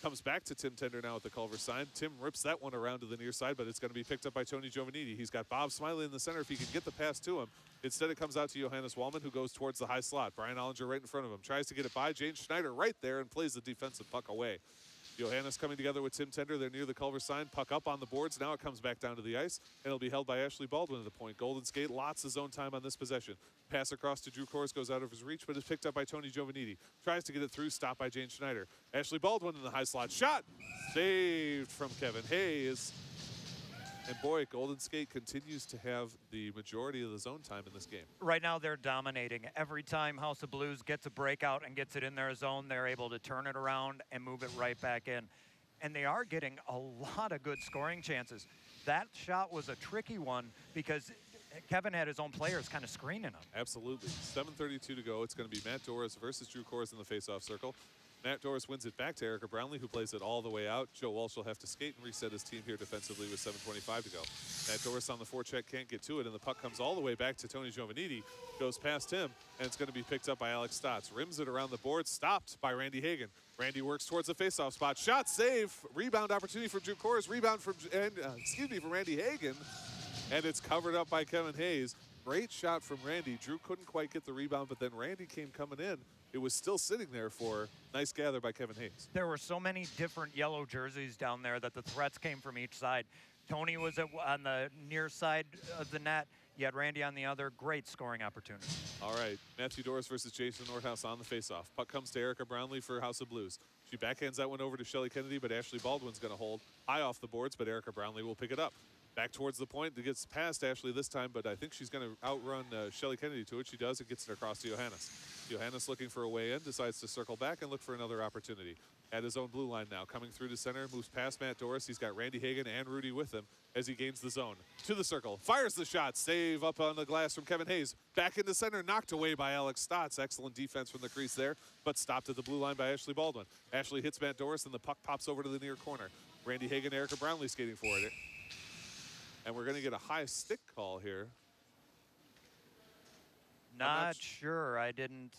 Comes back to Tim Tender now at the Culver sign. Tim rips that one around to the near side, but it's going to be picked up by Tony Giovannitti. He's got Bob Smiley in the center if he can get the pass to him. Instead, it comes out to Johannes Wallman, who goes towards the high slot. Brian Ollinger right in front of him. Tries to get it by Jane Schneider right there and plays the defensive puck away. Johannes coming together with Tim Tender. They're near the Culver sign. Puck up on the boards. Now it comes back down to the ice, and it'll be held by Ashley Baldwin at the point. Golden Skate, lots of zone time on this possession. Pass across to Drew Kors, goes out of his reach, but is picked up by Tony Giovannitti. Tries to get it through, stopped by Jane Schneider. Ashley Baldwin in the high slot. Shot! Saved from Kevin Hayes. And boy, Golden Skate continues to have the majority of the zone time in this game. Right now, they're dominating. Every time House of Blues gets a breakout and gets it in their zone, they're able to turn it around and move it right back in. And they are getting a lot of good scoring chances. That shot was a tricky one because Kevin had his own players kind of screening him. Absolutely. 7:32 to go. It's going to be Matt Doris versus Drew Kors in the faceoff circle. Matt Doris wins it back to Erica Brownlee, who plays it all the way out. Joe Walsh will have to skate and reset his team here defensively with 7:25 to go. Matt Doris on the forecheck can't get to it, and the puck comes all the way back to Tony Giovannitti, goes past him, and it's going to be picked up by Alex Stotts. Rims it around the board, stopped by Randy Hagan. Randy works towards the faceoff spot. Shot, save, rebound opportunity for Drew Kors. Rebound from Randy Hagan, and it's covered up by Kevin Hayes. Great shot from Randy. Drew couldn't quite get the rebound, but then Randy came coming in. It was still sitting there for nice gather by Kevin Hayes. There were so many different yellow jerseys down there that the threats came from each side. Tony was on the near side of the net. You had Randy on the other. Great scoring opportunity. All right, Matthew Doris versus Jason Nordhaus on the faceoff. Puck comes to Erica Brownlee for House of Blues. She backhands that one over to Shelly Kennedy, but Ashley Baldwin's going to hold high off the boards, but Erica Brownlee will pick it up. Back towards the point. It gets past Ashley this time, but I think she's going to outrun Shelly Kennedy to it. She does. It gets it across to Johannes. Johannes looking for a way in, decides to circle back and look for another opportunity. At his own blue line now, coming through to center, moves past Matt Doris. He's got Randy Hagan and Rudy with him as he gains the zone. To the circle, fires the shot, save up on the glass from Kevin Hayes. Back into center, knocked away by Alex Stotts. Excellent defense from the crease there, but stopped at the blue line by Ashley Baldwin. Ashley hits Matt Doris and the puck pops over to the near corner. Randy Hagan, Erica Brownlee skating for it. And we're going to get a high stick call here. Not sure. I didn't.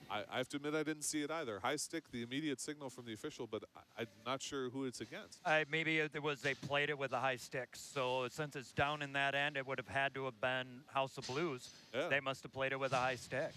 I have to admit I didn't see it either. High stick, the immediate signal from the official, but I'm not sure who it's against. Maybe it was they played it with a high stick. So since it's down in that end, it would have had to have been House of Blues. Yeah. They must have played it with a high stick.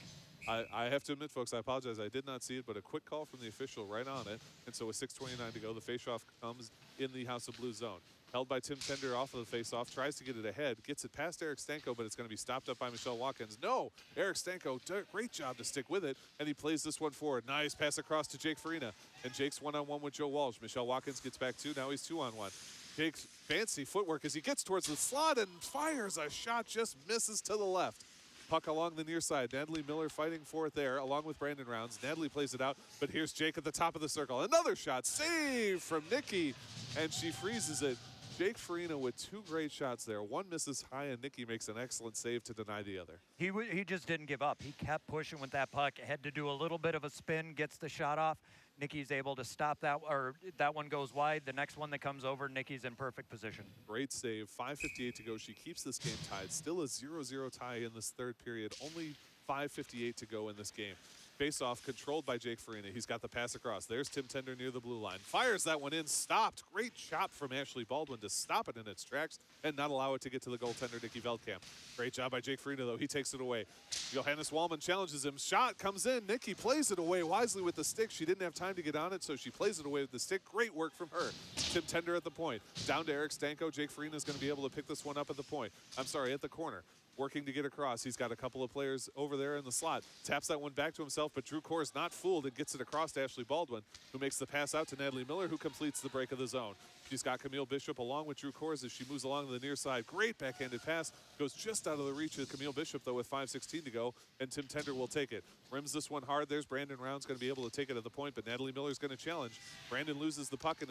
I have to admit, folks, I apologize. I did not see it, but a quick call from the official right on it. And so with 6:29 to go, the faceoff comes in the House of Blues zone. Held by Tim Tender off of the faceoff, tries to get it ahead, gets it past Eric Stanko, but it's going to be stopped up by Michelle Watkins. No, Eric Stanko, great job to stick with it, and he plays this one forward. Nice pass across to Jake Farina, and Jake's one-on-one with Joe Walsh. Michelle Watkins gets back two, now he's 2-on-1. Jake's fancy footwork as he gets towards the slot and fires a shot, just misses to the left. Puck along the near side. Natalie Miller fighting for it there, along with Brandon Rounds. Natalie plays it out, but here's Jake at the top of the circle. Another shot, save from Nikki, and she freezes it. Jake Farina with two great shots there. One misses high, and Nikki makes an excellent save to deny the other. He just didn't give up. He kept pushing with that puck. Had to do a little bit of a spin, gets the shot off. Nikki's able to stop that, or that one goes wide. The next one that comes over, Nikki's in perfect position. Great save. 5:58 to go. She keeps this game tied. Still a 0-0 tie in this third period. Only 5:58 to go in this game. Face-off controlled by Jake Farina. He's got the pass across. There's Tim Tender near the blue line. Fires that one in, stopped. Great shot from Ashley Baldwin to stop it in its tracks and not allow it to get to the goaltender, Nikki Veldkamp. Great job by Jake Farina, though. He takes it away. Johannes Wallman challenges him. Shot comes in. Nikki plays it away wisely with the stick. She didn't have time to get on it, so she plays it away with the stick. Great work from her. Tim Tender at the point. Down to Eric Stanko. Jake Farina is going to be able to pick this one up at the point. I'm sorry, at the corner. Working to get across. He's got a couple of players over there in the slot. Taps that one back to himself, but Drew Kors not fooled and gets it across to Ashley Baldwin, who makes the pass out to Natalie Miller, who completes the break of the zone. She's got Camille Bishop along with Drew Kors as she moves along the near side. Great backhanded pass. Goes just out of the reach of Camille Bishop, though, with 5:16 to go, and Tim Tender will take it. Rims this one hard. There's Brandon Rounds going to be able to take it at the point, but Natalie Miller's going to challenge. Brandon loses the puck in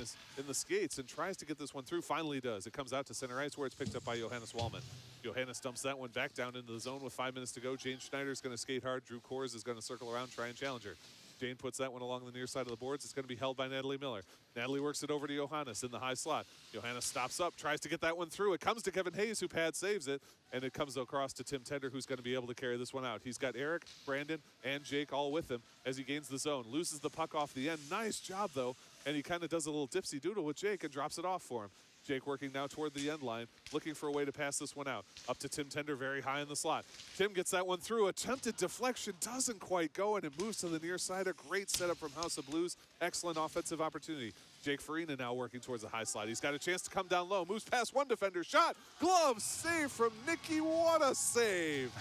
the skates and tries to get this one through. Finally does. It comes out to center ice where it's picked up by Johannes Wallman. Johannes dumps that one back down into the zone with 5 minutes to go. Jane Schneider's going to skate hard. Drew Kors is going to circle around, try and challenge her. Jane puts that one along the near side of the boards. It's going to be held by Natalie Miller. Natalie works it over to Johannes in the high slot. Johannes stops up, tries to get that one through. It comes to Kevin Hayes, who pad saves it, and it comes across to Tim Tender, who's going to be able to carry this one out. He's got Eric, Brandon, and Jake all with him as he gains the zone. Loses the puck off the end. Nice job, though, and he kind of does a little dipsy doodle with Jake and drops it off for him. Jake working now toward the end line, looking for a way to pass this one out. Up to Tim Tender, very high in the slot. Tim gets that one through. Attempted deflection, doesn't quite go, and it moves to the near side. A great setup from House of Blues. Excellent offensive opportunity. Jake Farina now working towards the high slide. He's got a chance to come down low. Moves past one defender. Shot, glove, save from Nikki. What a save.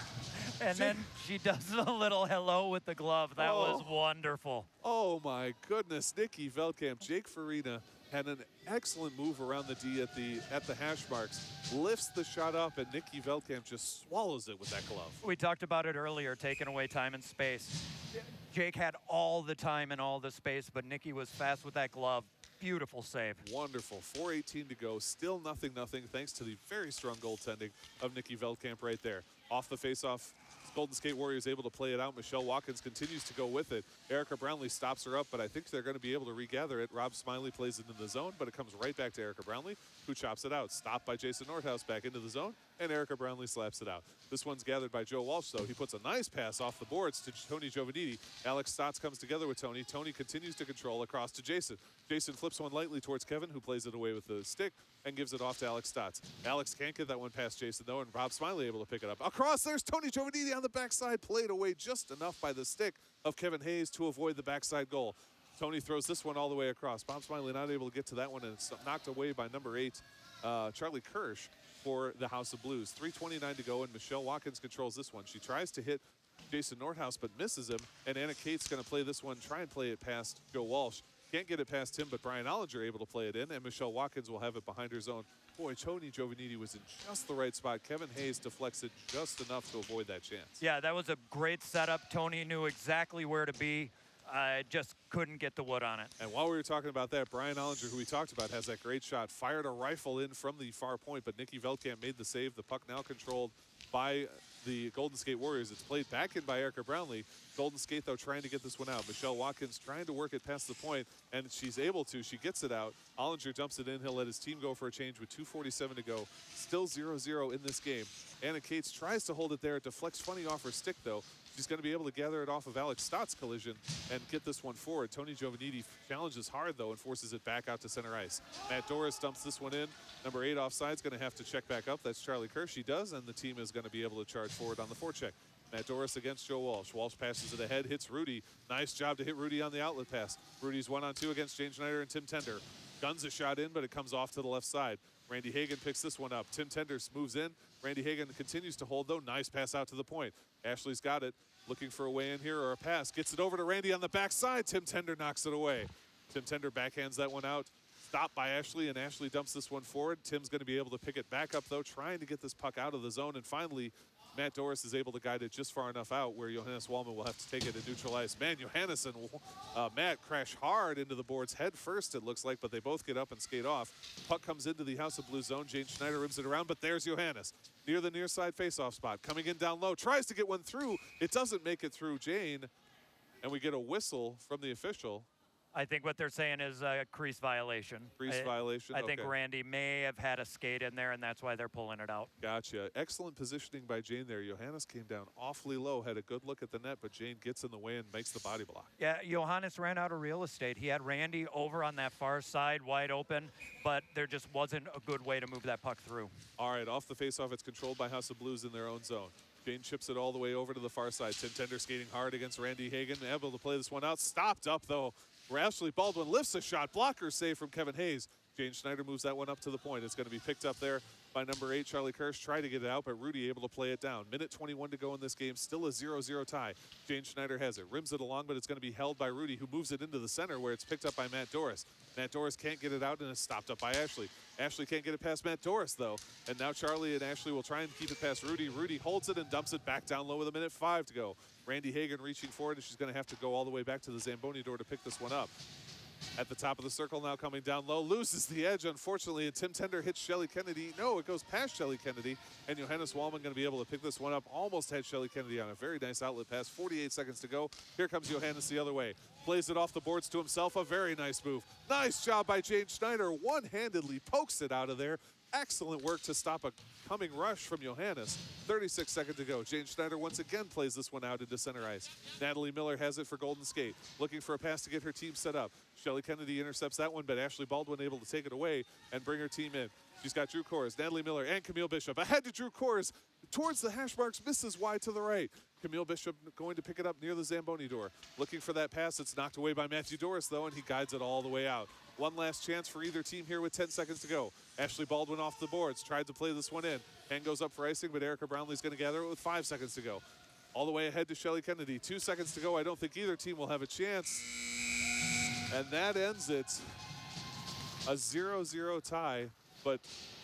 And then she does a little hello with the glove. That was wonderful. Oh, my goodness. Nikki Veldkamp, Jake Farina had an excellent move around the D at the hash marks, lifts the shot up, and Nikki Veldkamp just swallows it with that glove. We talked about it earlier, taking away time and space. Jake had all the time and all the space, but Nikki was fast with that glove. Beautiful save. Wonderful. 4:18 to go. Still nothing, thanks to the very strong goaltending of Nikki Veldkamp right there. Off the faceoff, Golden Skate Warriors able to play it out. Michelle Watkins continues to go with it. Erica Brownlee stops her up, but I think they're going to be able to regather it. Rob Smiley plays it in the zone, but it comes right back to Erica Brownlee, who chops it out. Stopped by Jason Nordhaus back into the zone, and Erica Brownlee slaps it out. This one's gathered by Joe Walsh, though. He puts a nice pass off the boards to Tony Giovannitti. Alex Stotts comes together with Tony. Tony continues to control across to Jason. Jason flips one lightly towards Kevin, who plays it away with the stick and gives it off to Alex Stotts. Alex can't get that one past Jason, though, and Rob Smiley able to pick it up. Across, there's Tony Giovannitti on the backside, played away just enough by the stick of Kevin Hayes to avoid the backside goal. Tony throws this one all the way across. Bob Smiley not able to get to that one, and it's knocked away by number 8, Charlie Kirsch, for the House of Blues. 3:29 to go, and Michelle Watkins controls this one. She tries to hit Jason Nordhaus, but misses him, and Anna Cates going to play this one, try and play it past Joe Walsh. Can't get it past him, but Brian Ollinger able to play it in, and Michelle Watkins will have it behind her zone. Boy, Tony Giovannitti was in just the right spot. Kevin Hayes deflects it just enough to avoid that chance. Yeah, that was a great setup. Tony knew exactly where to be. Just couldn't get the wood on it. And while we were talking about that, Brian Ollinger, who we talked about, has that great shot. Fired a rifle in from the far point, but Nikki Veldkamp made the save. The puck now controlled by the Golden Skate Warriors. It's played back in by Erica Brownlee. Golden Skate, though, trying to get this one out. Michelle Watkins trying to work it past the point, and she's able to. She gets it out. Ollinger dumps it in. He'll let his team go for a change with 2:47 to go. Still 0-0 in this game. Anna Cates tries to hold it there. It deflects funny off her stick, though. She's going to be able to gather it off of Alex Stott's collision and get this one forward. Tony Giovannitti challenges hard, though, and forces it back out to center ice. Matt Doris dumps this one in. Number 8 offside's going to have to check back up. That's Charlie Kirsch. He does, and the team is going to be able to charge forward on the forecheck. Matt Doris against Joe Walsh. Walsh passes it ahead, hits Rudy. Nice job to hit Rudy on the outlet pass. Rudy's 1-on-2 against Jane Schneider and Tim Tender. Guns a shot in, but it comes off to the left side. Randy Hagan picks this one up. Tim Tender moves in. Randy Hagan continues to hold, though. Nice pass out to the point. Ashley's got it. Looking for a way in here or a pass. Gets it over to Randy on the backside. Tim Tender knocks it away. Tim Tender backhands that one out. Stopped by Ashley, and Ashley dumps this one forward. Tim's going to be able to pick it back up, though, trying to get this puck out of the zone. And finally, Matt Doris is able to guide it just far enough out where Johannes Wallman will have to take it to neutral ice. Man, Johannes and Matt crash hard into the boards head first, it looks like, but they both get up and skate off. Puck comes into the House of Blue zone. Jane Schneider rims it around, but there's Johannes near the near side faceoff spot. Coming in down low, tries to get one through. It doesn't make it through Jane, and we get a whistle from the official. I think what they're saying is a crease violation. Crease violation, I think okay. Randy may have had a skate in there, and that's why they're pulling it out. Gotcha. Excellent positioning by Jane there. Johannes came down awfully low, had a good look at the net, but Jane gets in the way and makes the body block. Yeah, Johannes ran out of real estate. He had Randy over on that far side, wide open, but there just wasn't a good way to move that puck through. All right, off the faceoff, it's controlled by House of Blues in their own zone. Jane chips it all the way over to the far side. Tim Tender skating hard against Randy Hagan, able to play this one out. Stopped up, though. Ashley Baldwin lifts a shot. Blocker save from Kevin Hayes. Jane Schneider moves that one up to the point. It's going to be picked up there by number 8, Charlie Kirsch. Try to get it out, but Rudy able to play it down. Minute 21 to go in this game. Still a 0-0 tie. Jane Schneider has it. Rims it along, but it's going to be held by Rudy, who moves it into the center where it's picked up by Matt Doris. Matt Doris can't get it out, and it's stopped up by Ashley. Ashley can't get it past Matt Doris, though. And now Charlie and Ashley will try and keep it past Rudy. Rudy holds it and dumps it back down low with 1:05 to go. Randy Hagan reaching forward, and she's going to have to go all the way back to the Zamboni door to pick this one up. At the top of the circle now, coming down low, loses the edge, unfortunately, and Tim Tender hits Shelly Kennedy. No, it goes past Shelly Kennedy, and Johannes Wallman going to be able to pick this one up. Almost had Shelly Kennedy on a very nice outlet pass. 48 seconds to go. Here comes Johannes the other way. Plays it off the boards to himself. A very nice move. Nice job by Jane Schneider. One-handedly pokes it out of there. Excellent work to stop a coming rush from Johannes. 36 seconds to go. Jane Schneider once again plays this one out into center ice. Natalie Miller has it for Golden Skate. Looking for a pass to get her team set up. Shelly Kennedy intercepts that one, but Ashley Baldwin able to take it away and bring her team in. She's got Drew Kors, Natalie Miller, and Camille Bishop. Ahead to Drew Kors. Towards the hash marks, misses wide to the right. Camille Bishop going to pick it up near the Zamboni door. Looking for that pass. It's knocked away by Matthew Doris, though, and he guides it all the way out. One last chance for either team here with 10 seconds to go. Ashley Baldwin off the boards. Tried to play this one in. Hand goes up for icing, but Erica Brownlee's going to gather it with 5 seconds to go. All the way ahead to Shelly Kennedy. 2 seconds to go. I don't think either team will have a chance. And that ends it. a 0-0 tie, but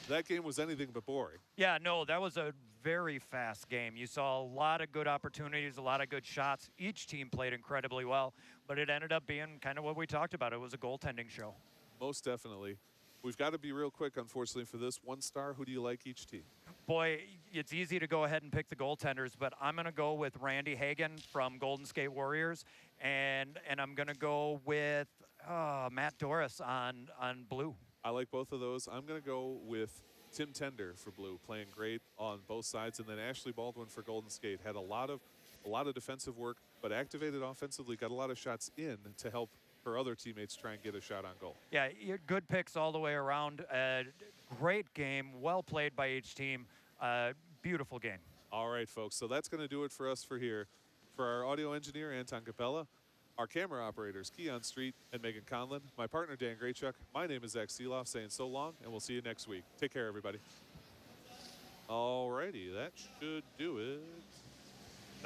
that game was anything but boring. Yeah, no, that was a very fast game. You saw a lot of good opportunities, a lot of good shots. Each team played incredibly well, but it ended up being kind of what we talked about. It was a goaltending show. Most definitely. We've got to be real quick, unfortunately, for this. 1 star, who do you like each team? Boy, it's easy to go ahead and pick the goaltenders, but I'm going to go with Randy Hagen from Golden State Warriors, and I'm going to go with Matt Doris on blue. I like both of those. I'm going to go with Tim Tender for blue, playing great on both sides, and then Ashley Baldwin for Golden State had a lot of defensive work, but activated offensively, got a lot of shots in to help her other teammates try and get a shot on goal. Yeah, good picks all the way around. Great game, well played by each team. Beautiful game. All right, folks. So that's going to do it for us for here. For our audio engineer, Anton Capella, our camera operators, Keon Street and Megan Conlon, my partner, Dan Graychuk, my name is Zach Seeloff, saying so long, and we'll see you next week. Take care, everybody. All righty, that should do it.